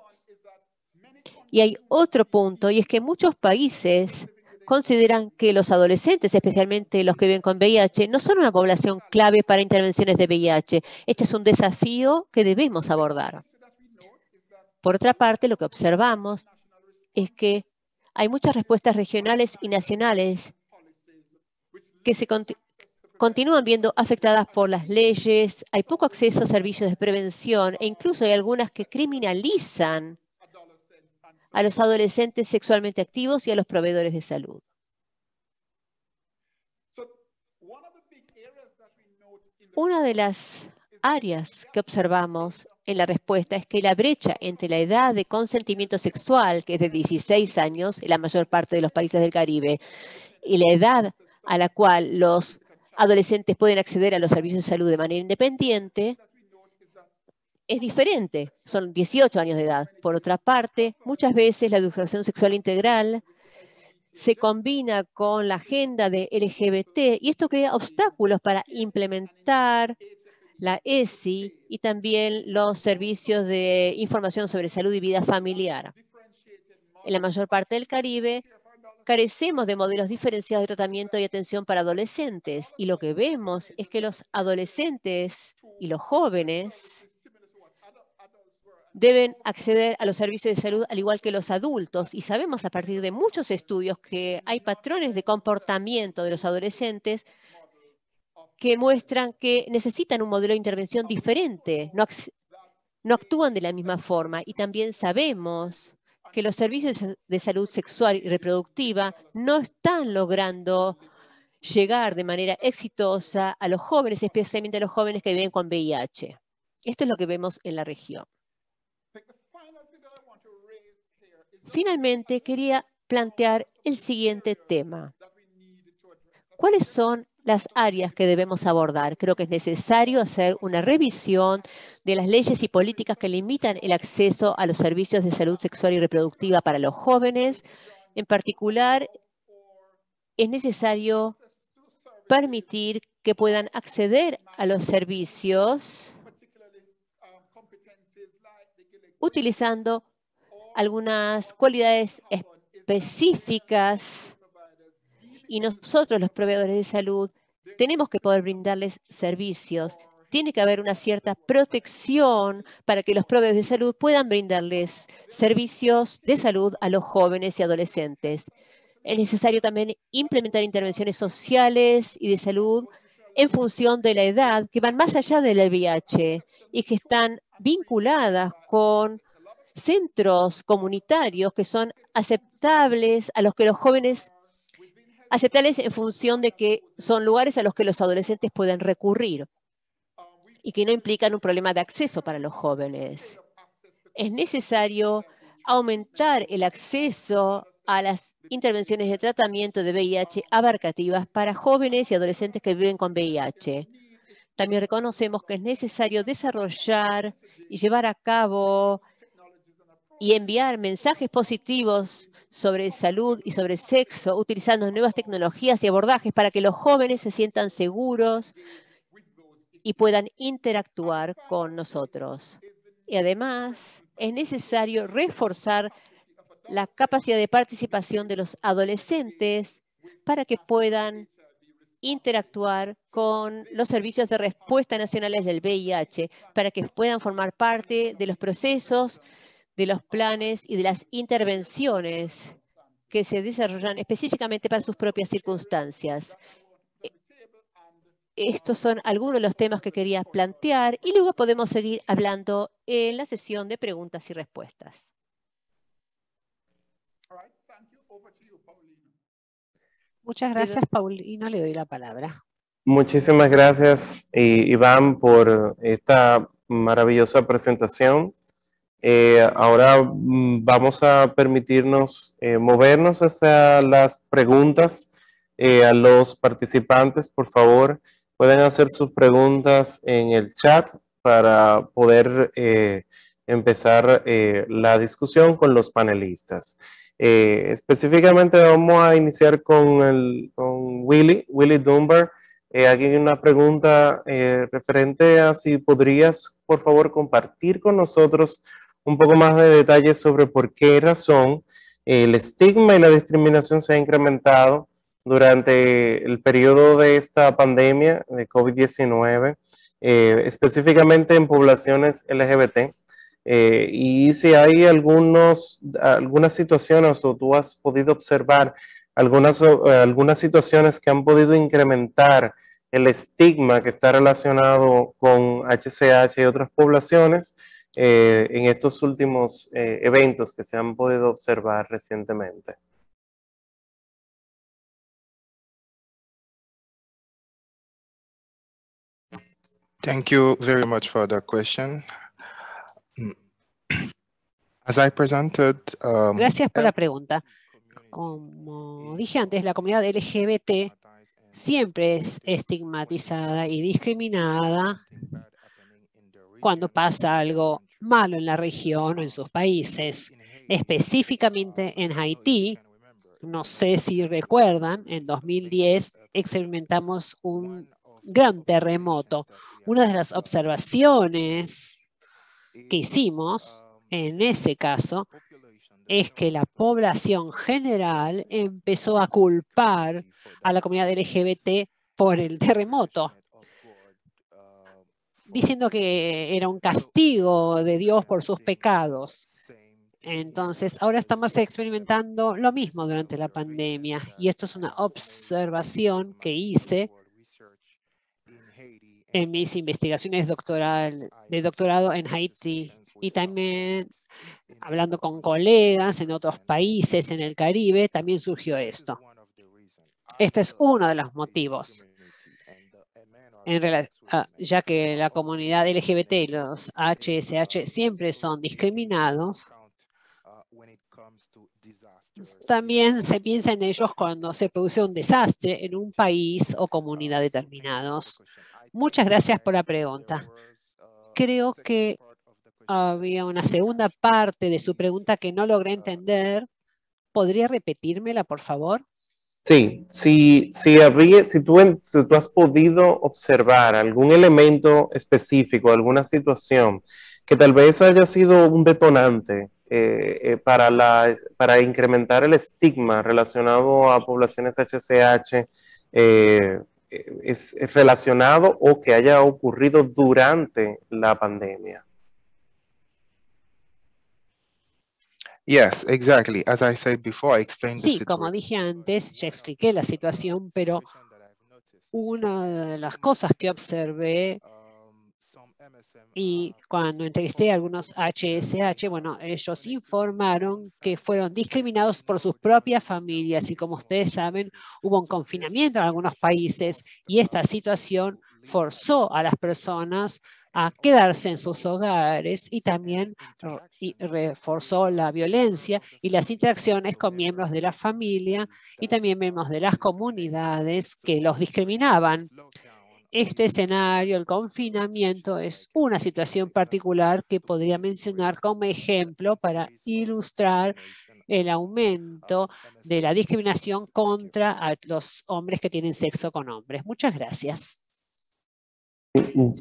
S3: Y hay otro punto, y es que muchos países consideran que los adolescentes, especialmente los que viven con VIH, no son una población clave para intervenciones de VIH. Este es un desafío que debemos abordar. Por otra parte, lo que observamos es que hay muchas respuestas regionales y nacionales que se continúan viendo afectadas por las leyes, hay poco acceso a servicios de prevención e incluso hay algunas que criminalizan a los adolescentes sexualmente activos y a los proveedores de salud. Una de las áreas que observamos en la respuesta es que la brecha entre la edad de consentimiento sexual, que es de 16 años en la mayor parte de los países del Caribe, y la edad a la cual los adolescentes pueden acceder a los servicios de salud de manera independiente, es diferente, son 18 años de edad. Por otra parte, muchas veces la educación sexual integral se combina con la agenda de LGBT y esto crea obstáculos para implementar la ESI y también los servicios de información sobre salud y vida familiar. En la mayor parte del Caribe, carecemos de modelos diferenciados de tratamiento y atención para adolescentes y lo que vemos es que los adolescentes y los jóvenes deben acceder a los servicios de salud al igual que los adultos. Y sabemos a partir de muchos estudios que hay patrones de comportamiento de los adolescentes que muestran que necesitan un modelo de intervención diferente, no actúan de la misma forma. Y también sabemos que los servicios de salud sexual y reproductiva no están logrando llegar de manera exitosa a los jóvenes, especialmente a los jóvenes que viven con VIH. Esto es lo que vemos en la región. Finalmente, quería plantear el siguiente tema. ¿Cuáles son las áreas que debemos abordar? Creo que es necesario hacer una revisión de las leyes y políticas que limitan el acceso a los servicios de salud sexual y reproductiva para los jóvenes. En particular, es necesario permitir que puedan acceder a los servicios utilizando algunas cualidades específicas, y nosotros, los proveedores de salud, tenemos que poder brindarles servicios. Tiene que haber una cierta protección para que los proveedores de salud puedan brindarles servicios de salud a los jóvenes y adolescentes. Es necesario también implementar intervenciones sociales y de salud en función de la edad, que van más allá del VIH y que están vinculadas con centros comunitarios que son aceptables a los que los jóvenes, aceptables en función de que son lugares a los que los adolescentes pueden recurrir y que no implican un problema de acceso para los jóvenes. Es necesario aumentar el acceso a las intervenciones de tratamiento de VIH abarcativas para jóvenes y adolescentes que viven con VIH. También reconocemos que es necesario desarrollar y llevar a cabo y enviar mensajes positivos sobre salud y sobre sexo utilizando nuevas tecnologías y abordajes para que los jóvenes se sientan seguros y puedan interactuar con nosotros. Y además, es necesario reforzar la capacidad de participación de los adolescentes para que puedan interactuar con los servicios de respuesta nacionales del VIH, para que puedan formar parte de los procesos, de los planes y de las intervenciones que se desarrollan específicamente para sus propias circunstancias. Estos son algunos de los temas que quería plantear y luego podemos seguir hablando en la sesión de preguntas y respuestas.
S6: Muchas gracias, Paulina. Le doy la palabra.
S1: Muchísimas gracias, Iván, por esta maravillosa presentación. Ahora vamos a permitirnos movernos hacia las preguntas a los participantes. Por favor, pueden hacer sus preguntas en el chat para poder empezar la discusión con los panelistas. Específicamente vamos a iniciar con Willy Dunbar. Aquí hay una pregunta referente a si podrías, por favor, compartir con nosotros un poco más de detalles sobre por qué razón el estigma y la discriminación se ha incrementado durante el periodo de esta pandemia de COVID-19, específicamente en poblaciones LGBT. Y si hay algunas situaciones o tú has podido observar algunas situaciones que han podido incrementar el estigma que está relacionado con HCH y otras poblaciones en estos últimos eventos que se han podido observar recientemente.
S2: Thank you very much for the question. As I presented,
S6: Gracias por la pregunta. Como dije antes, la comunidad LGBT siempre es estigmatizada y discriminada cuando pasa algo malo en la región o en sus países. Específicamente en Haití, no sé si recuerdan, en 2010 experimentamos un gran terremoto. Una de las observaciones que hicimos en ese caso es que la población general empezó a culpar a la comunidad LGBT por el terremoto, diciendo que era un castigo de Dios por sus pecados. Entonces, ahora estamos experimentando lo mismo durante la pandemia, y esto es una observación que hice en mis investigaciones de doctorado en Haití y también hablando con colegas en otros países en el Caribe, también surgió esto. Este es uno de los motivos, ya que la comunidad LGBT y los HSH siempre son discriminados. También se piensa en ellos cuando se produce un desastre en un país o comunidad determinados. Muchas gracias por la pregunta. Creo que había una segunda parte de su pregunta que no logré entender. ¿Podría repetírmela, por favor?
S1: Sí, si tú has podido observar algún elemento específico, alguna situación que tal vez haya sido un detonante para incrementar el estigma relacionado a poblaciones HCH, es relacionado o que haya ocurrido durante la pandemia.
S2: Yes, exactly. As I said before, I explained the
S6: Sí, como
S2: situation.
S6: dije antes, ya expliqué la situación, pero una de las cosas que observé y cuando entrevisté a algunos HSH, bueno, ellos informaron que fueron discriminados por sus propias familias y como ustedes saben, hubo un confinamiento en algunos países y esta situación forzó a las personas a quedarse en sus hogares y también reforzó la violencia y las interacciones con miembros de la familia y también miembros de las comunidades que los discriminaban. Este escenario, el confinamiento, es una situación particular que podría mencionar como ejemplo para ilustrar el aumento de la discriminación contra los hombres que tienen sexo con hombres. Muchas gracias.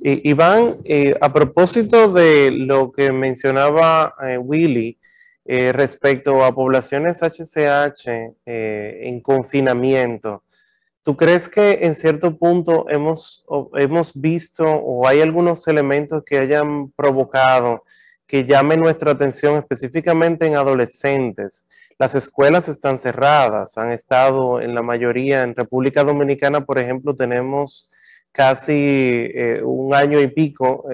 S1: Iván, a propósito de lo que mencionaba Willy respecto a poblaciones HCH en confinamiento, ¿tú crees que en cierto punto hemos visto o hay algunos elementos que hayan provocado que llamen nuestra atención específicamente en adolescentes? Las escuelas están cerradas, han estado en la mayoría, en República Dominicana, por ejemplo, tenemos casi un año y pico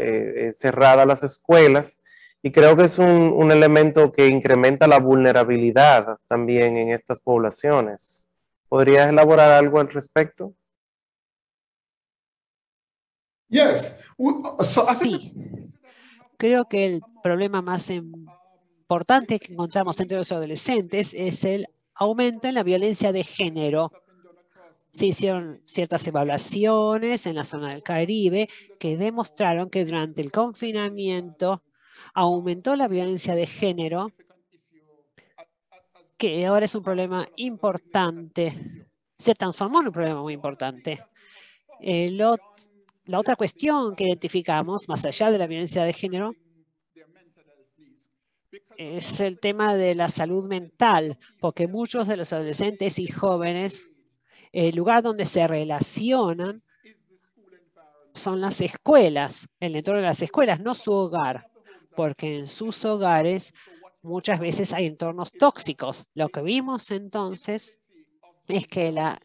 S1: cerradas las escuelas y creo que es un elemento que incrementa la vulnerabilidad también en estas poblaciones. ¿Podrías elaborar algo al respecto?
S5: Yes.
S6: Sí, creo que el problema más importante que encontramos entre los adolescentes es el aumento en la violencia de género. Se hicieron ciertas evaluaciones en la zona del Caribe que demostraron que durante el confinamiento aumentó la violencia de género, que ahora es un problema importante, se transformó en un problema muy importante. La otra cuestión que identificamos, más allá de la violencia de género, es el tema de la salud mental, porque muchos de los adolescentes y jóvenes, el lugar donde se relacionan son las escuelas, el entorno de las escuelas, no su hogar, porque en sus hogares muchas veces hay entornos tóxicos. Lo que vimos entonces es que la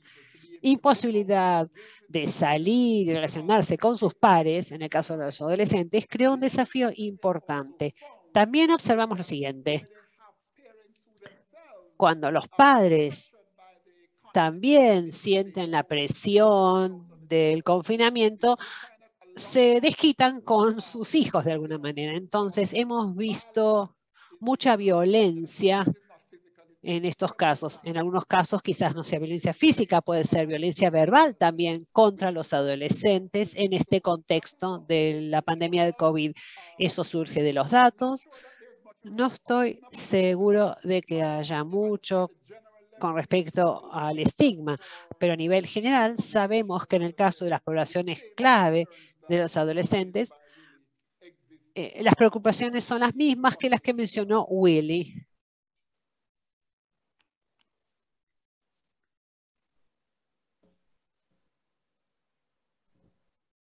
S6: imposibilidad de salir y relacionarse con sus pares, en el caso de los adolescentes, creó un desafío importante. También observamos lo siguiente. Cuando los padres también sienten la presión del confinamiento, se desquitan con sus hijos de alguna manera. Entonces, hemos visto mucha violencia en estos casos. En algunos casos quizás no sea violencia física, puede ser violencia verbal también contra los adolescentes en este contexto de la pandemia de COVID. Eso surge de los datos. No estoy seguro de que haya mucho con respecto al estigma, pero a nivel general sabemos que en el caso de las poblaciones clave de los adolescentes, las preocupaciones son las mismas que las que mencionó Willy.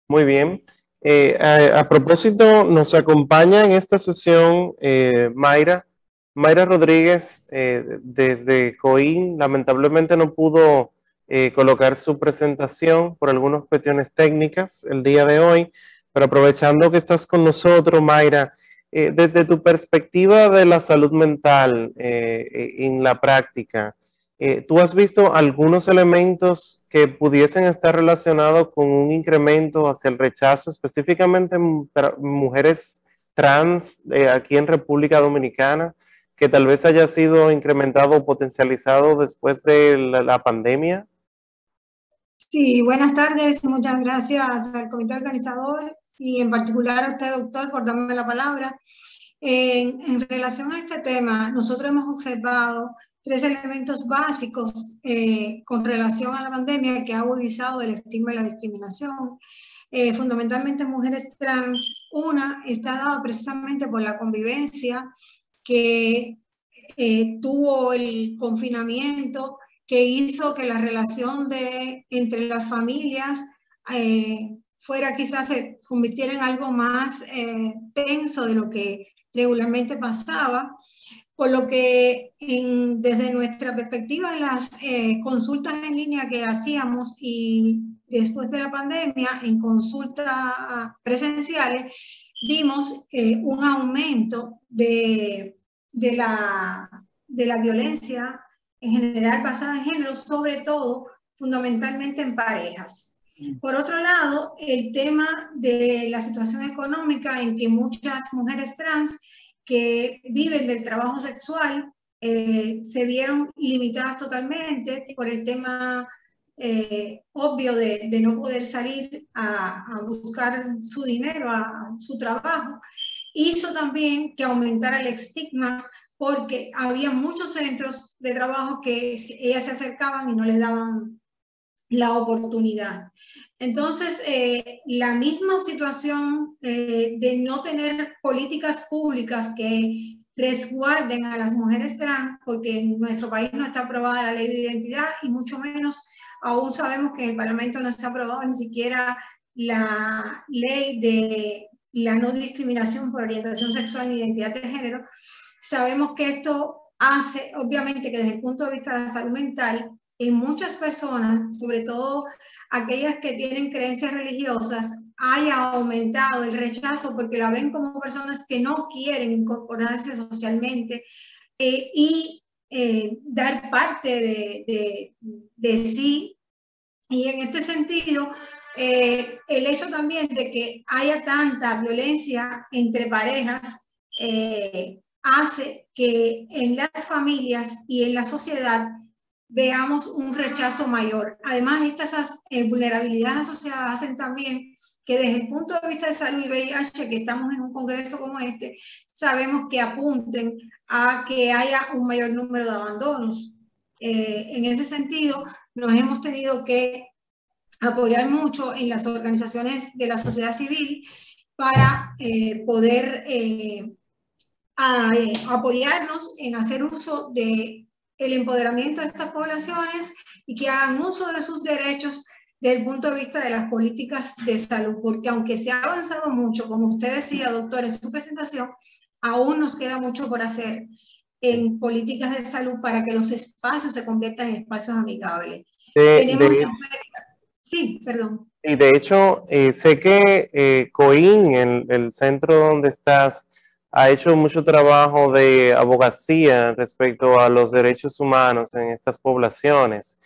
S1: Muy bien. A propósito, nos acompaña en esta sesión Mayra Rodríguez desde COIN. Lamentablemente no pudo colocar su presentación por algunas cuestiones técnicas el día de hoy, pero aprovechando que estás con nosotros, Mayra, desde tu perspectiva de la salud mental en la práctica, ¿tú has visto algunos elementos que pudiesen estar relacionados con un incremento hacia el rechazo, específicamente en mujeres trans aquí en República Dominicana, que tal vez haya sido incrementado o potencializado después de la pandemia?
S7: Sí, buenas tardes. Muchas gracias al comité organizador y en particular a usted, doctor, por darme la palabra. En relación a este tema, nosotros hemos observado 3 elementos básicos con relación a la pandemia que ha agudizado el estigma y la discriminación. Fundamentalmente mujeres trans. Una está dada precisamente por la convivencia que tuvo el confinamiento, que hizo que la relación entre las familias se convirtiera en algo más tenso de lo que regularmente pasaba, por lo que desde nuestra perspectiva en las consultas en línea que hacíamos y después de la pandemia en consultas presenciales, vimos un aumento de la violencia en general basada en género, sobre todo fundamentalmente en parejas. Por otro lado, el tema de la situación económica en que muchas mujeres trans que viven del trabajo sexual se vieron limitadas totalmente por el tema obvio de no poder salir a buscar su dinero, a su trabajo. Hizo también que aumentara el estigma porque había muchos centros de trabajo que ellas se acercaban y no les daban la oportunidad. Entonces, la misma situación de no tener políticas públicas que resguarden a las mujeres trans, porque en nuestro país no está aprobada la ley de identidad y mucho menos aún sabemos que en el Parlamento no se ha aprobado ni siquiera la ley de la no discriminación por orientación sexual ni identidad de género. Sabemos que esto hace, obviamente, que desde el punto de vista de la salud mental, en muchas personas, sobre todo aquellas que tienen creencias religiosas, haya aumentado el rechazo porque la ven como personas que no quieren incorporarse socialmente y dar parte de sí. Y en este sentido, el hecho también de que haya tanta violencia entre parejas hace que en las familias y en la sociedad veamos un rechazo mayor. Además, estas vulnerabilidades asociadas hacen también que desde el punto de vista de salud y VIH, que estamos en un congreso como este, sabemos que apunten a que haya un mayor número de abandonos. En ese sentido, nos hemos tenido que apoyar mucho en las organizaciones de la sociedad civil para poder apoyarnos en hacer uso de el empoderamiento de estas poblaciones y que hagan uso de sus derechos desde el punto de vista de las políticas de salud, porque aunque se ha avanzado mucho, como usted decía, doctor, en su presentación, aún nos queda mucho por hacer en políticas de salud para que los espacios se conviertan en espacios amigables. Sí, perdón.
S1: Y de hecho, sé que COIN, el centro donde estás, ha hecho mucho trabajo de abogacía respecto a los derechos humanos en estas poblaciones.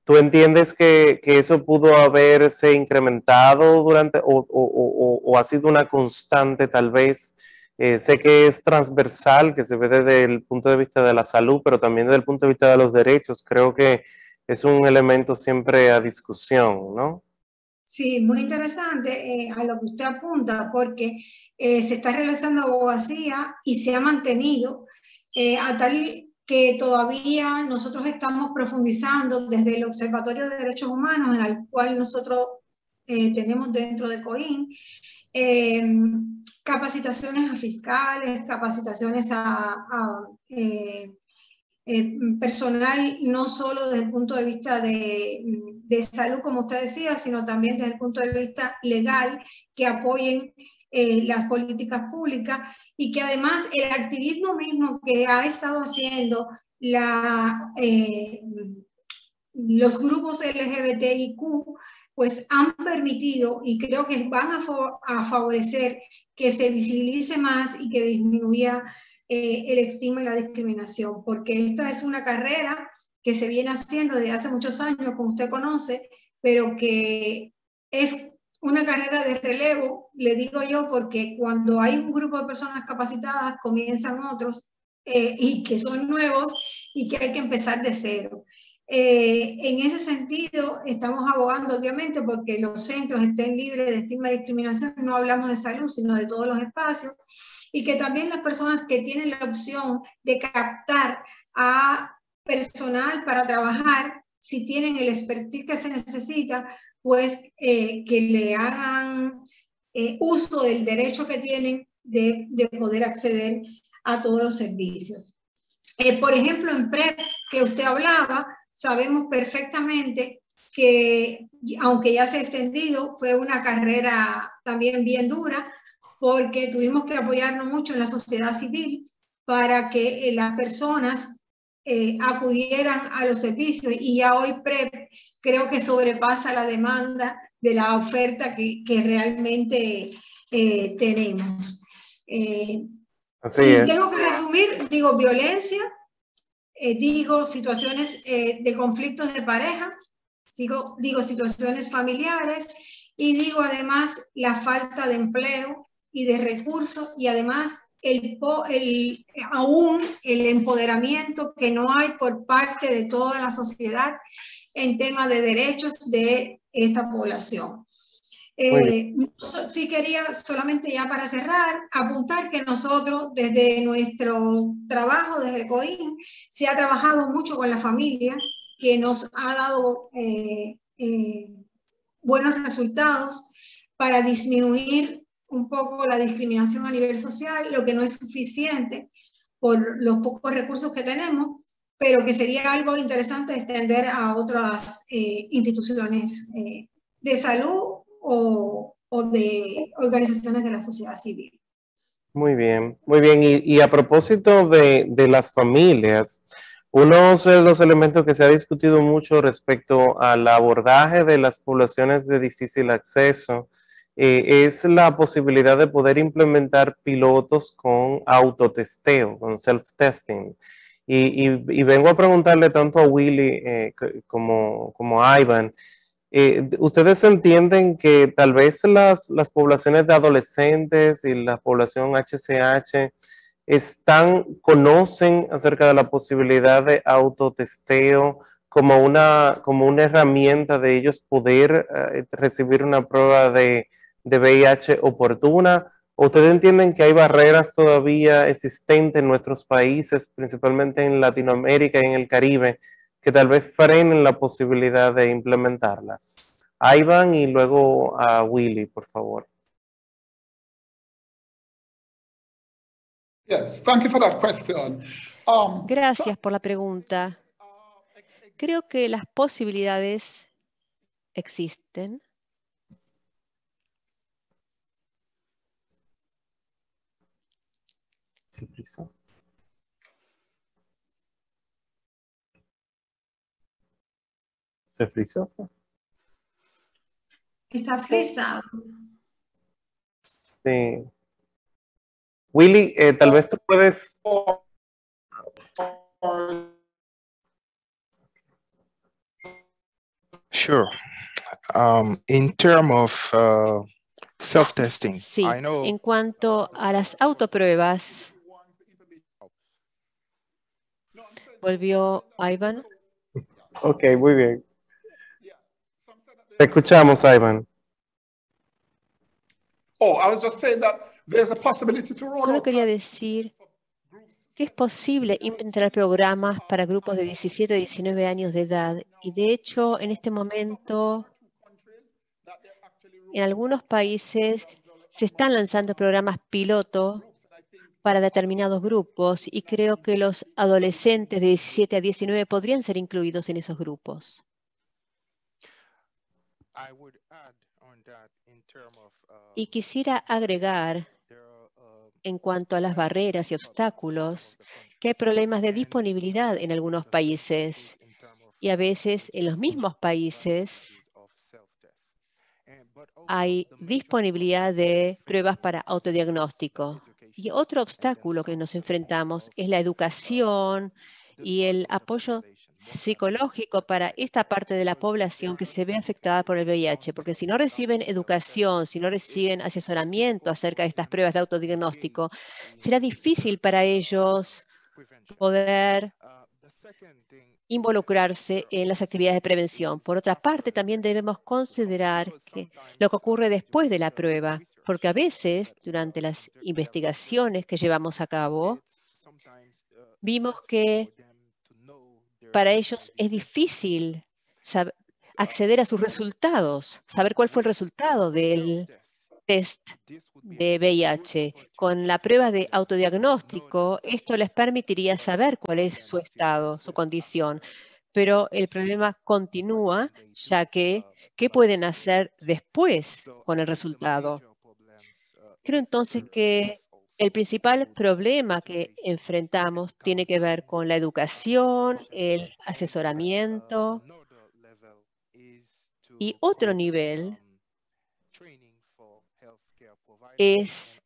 S1: ¿Tú entiendes que eso pudo haberse incrementado durante o ha sido una constante tal vez? Sé que es transversal, que se ve desde el punto de vista de la salud, pero también desde el punto de vista de los derechos. Creo que es un elemento siempre a discusión, ¿no?
S7: Sí, muy interesante a lo que usted apunta, porque se está realizando abogacía y se ha mantenido a tal que todavía nosotros estamos profundizando desde el Observatorio de Derechos Humanos, en el cual nosotros tenemos dentro de COIN, capacitaciones a fiscales, capacitaciones a personal, no solo desde el punto de vista de salud, como usted decía, sino también desde el punto de vista legal, que apoyen las políticas públicas y que además el activismo mismo que ha estado haciendo los grupos LGBTIQ, pues han permitido y creo que van a favorecer que se visibilice más y que disminuya el estigma y la discriminación, porque esta es una carrera que se viene haciendo desde hace muchos años, como usted conoce, pero que es una carrera de relevo, le digo yo, porque cuando hay un grupo de personas capacitadas, comienzan otros y que son nuevos y que hay que empezar de cero. En ese sentido, estamos abogando, obviamente, porque los centros estén libres de estigma y discriminación. No hablamos de salud, sino de todos los espacios. Y que también las personas que tienen la opción de captar a personal para trabajar, si tienen el expertise que se necesita, pues que le hagan uso del derecho que tienen de poder acceder a todos los servicios. Por ejemplo, en PrEP, que usted hablaba, sabemos perfectamente que, aunque ya se ha extendido, fue una carrera también bien dura, porque tuvimos que apoyarnos mucho en la sociedad civil para que las personas acudieran a los servicios, y ya hoy PrEP creo que sobrepasa la demanda de la oferta que realmente tenemos.
S1: Así es.
S7: Tengo que resumir, digo violencia, digo situaciones de conflictos de pareja, digo situaciones familiares, y digo además la falta de empleo y de recursos, y además aún el empoderamiento que no hay por parte de toda la sociedad en temas de derechos de esta población. Sí quería solamente ya para cerrar, apuntar que nosotros desde nuestro trabajo, desde COIN, se ha trabajado mucho con la familia, que nos ha dado buenos resultados para disminuir un poco la discriminación a nivel social, lo que no es suficiente por los pocos recursos que tenemos, pero que sería algo interesante extender a otras instituciones de salud o de organizaciones de la sociedad civil.
S1: Muy bien, muy bien. Y a propósito de las familias, uno de los elementos que se ha discutido mucho respecto al abordaje de las poblaciones de difícil acceso es la posibilidad de poder implementar pilotos con autotesteo, con self-testing. Y vengo a preguntarle tanto a Willy como a Ivan, ¿ustedes entienden que tal vez las poblaciones de adolescentes y la población HCH conocen acerca de la posibilidad de autotesteo como una herramienta de ellos poder recibir una prueba de VIH oportuna? ¿O ustedes entienden que hay barreras todavía existentes en nuestros países, principalmente en Latinoamérica y en el Caribe, que tal vez frenen la posibilidad de implementarlas? A Ivan y luego a Willy, por favor.
S5: Yes, thank you for that question.
S3: Gracias por la pregunta. Creo que las posibilidades existen.
S1: ¿Se frizó? ¿Se frizó?
S7: Está frisado.
S1: Sí. Willy, tal vez tú puedes...
S2: Sure. In terms of self-testing,
S3: Sí,
S2: I know
S3: en cuanto a las autopruebas, ¿volvió Ivan?
S1: Ok, muy bien. Te escuchamos, Ivan.
S5: Oh, I was just saying that there's a possibility to roll
S3: Solo
S5: out.
S3: quería decir que es posible implementar programas para grupos de 17 a 19 años de edad. Y de hecho, en este momento, en algunos países se están lanzando programas piloto para determinados grupos, y creo que los adolescentes de 17 a 19 podrían ser incluidos en esos grupos. Y quisiera agregar, en cuanto a las barreras y obstáculos, que hay problemas de disponibilidad en algunos países, y a veces en los mismos países hay disponibilidad de pruebas para autodiagnóstico. Y otro obstáculo que nos enfrentamos es la educación y el apoyo psicológico para esta parte de la población que se ve afectada por el VIH, porque si no reciben educación, si no reciben asesoramiento acerca de estas pruebas de autodiagnóstico, será difícil para ellos poder involucrarse en las actividades de prevención. Por otra parte, también debemos considerar lo que ocurre después de la prueba, porque a veces, durante las investigaciones que llevamos a cabo, vimos que para ellos es difícil acceder a sus resultados, saber cuál fue el resultado del test de VIH. Con la prueba de autodiagnóstico, esto les permitiría saber cuál es su estado, su condición. Pero el problema continúa, ya que, ¿qué pueden hacer después con el resultado? Creo entonces que el principal problema que enfrentamos tiene que ver con la educación, el asesoramiento y otro nivel es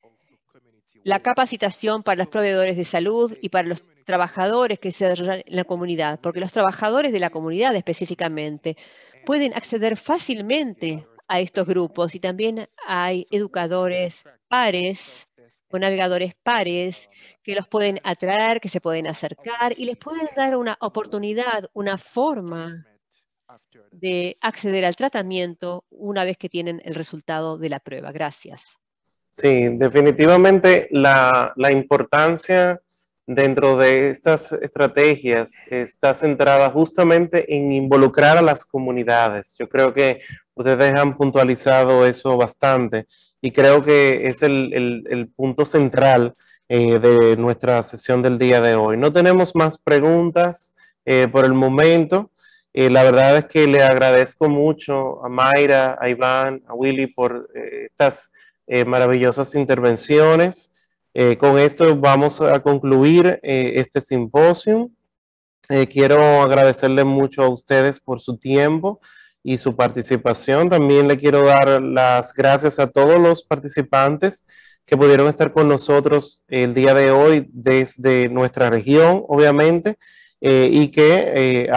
S3: la capacitación para los proveedores de salud y para los trabajadores que se desarrollan en la comunidad, porque los trabajadores de la comunidad específicamente pueden acceder fácilmente a estos grupos y también hay educadores pares o navegadores pares que los pueden atraer, que se pueden acercar y les pueden dar una oportunidad, una forma de acceder al tratamiento una vez que tienen el resultado de la prueba. Gracias.
S1: Sí, definitivamente la importancia dentro de estas estrategias está centrada justamente en involucrar a las comunidades. Yo creo que ustedes han puntualizado eso bastante y creo que es el punto central de nuestra sesión del día de hoy. No tenemos más preguntas por el momento. La verdad es que le agradezco mucho a Mayra, a Iván, a Willy por estas maravillosas intervenciones. Con esto vamos a concluir este simposio. Quiero agradecerle mucho a ustedes por su tiempo y su participación. También le quiero dar las gracias a todos los participantes que pudieron estar con nosotros el día de hoy desde nuestra región, obviamente, y que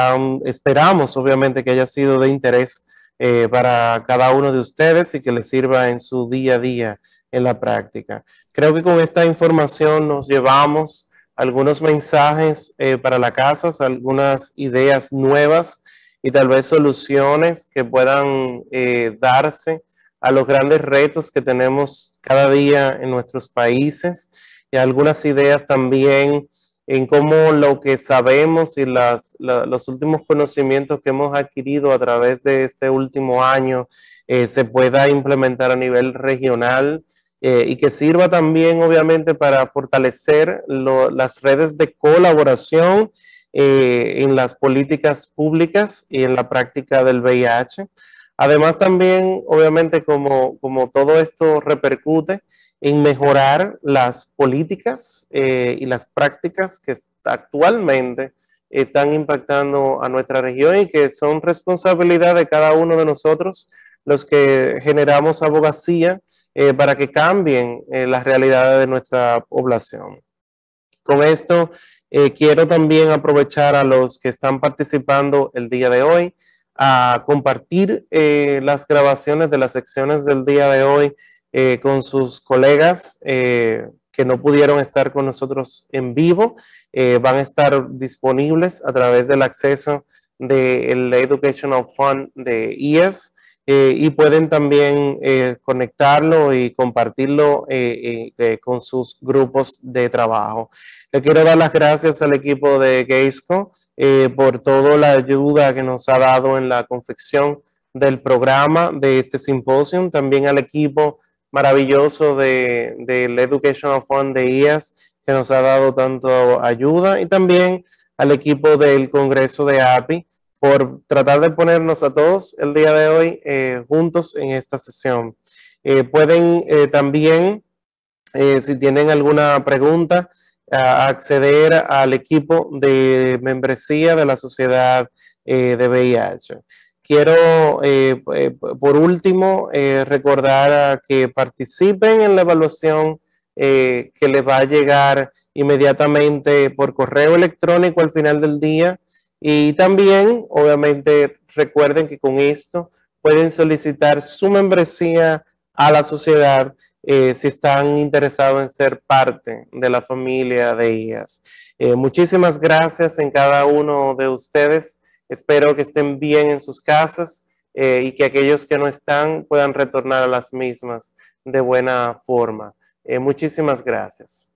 S1: esperamos, obviamente, que haya sido de interés para cada uno de ustedes y que les sirva en su día a día en la práctica. Creo que con esta información nos llevamos algunos mensajes para la casa, algunas ideas nuevas y tal vez soluciones que puedan darse a los grandes retos que tenemos cada día en nuestros países y algunas ideas también en cómo lo que sabemos y los últimos conocimientos que hemos adquirido a través de este último año se pueda implementar a nivel regional y que sirva también obviamente para fortalecer las redes de colaboración en las políticas públicas y en la práctica del VIH. Además también obviamente como todo esto repercute en mejorar las políticas y las prácticas que actualmente están impactando a nuestra región y que son responsabilidad de cada uno de nosotros, los que generamos abogacía para que cambien las realidades de nuestra población. Con esto quiero también aprovechar a los que están participando el día de hoy a compartir las grabaciones de las secciones del día de hoy con sus colegas que no pudieron estar con nosotros en vivo. Van a estar disponibles a través del acceso del Educational Fund de IES y pueden también conectarlo y compartirlo con sus grupos de trabajo. Le quiero dar las gracias al equipo de Gaysco por toda la ayuda que nos ha dado en la confección del programa de este simposio, también al equipo maravilloso del Educational Fund de IES que nos ha dado tanto ayuda y también al equipo del Congreso de API por tratar de ponernos a todos el día de hoy juntos en esta sesión. Pueden también, si tienen alguna pregunta, acceder al equipo de membresía de la Sociedad de VIH. Quiero, por último, recordar que participen en la evaluación que les va a llegar inmediatamente por correo electrónico al final del día. Y también, obviamente, recuerden que con esto pueden solicitar su membresía a la sociedad si están interesados en ser parte de la familia de IAS. Muchísimas gracias en cada uno de ustedes. Espero que estén bien en sus casas y que aquellos que no están puedan retornar a las mismas de buena forma. Muchísimas gracias.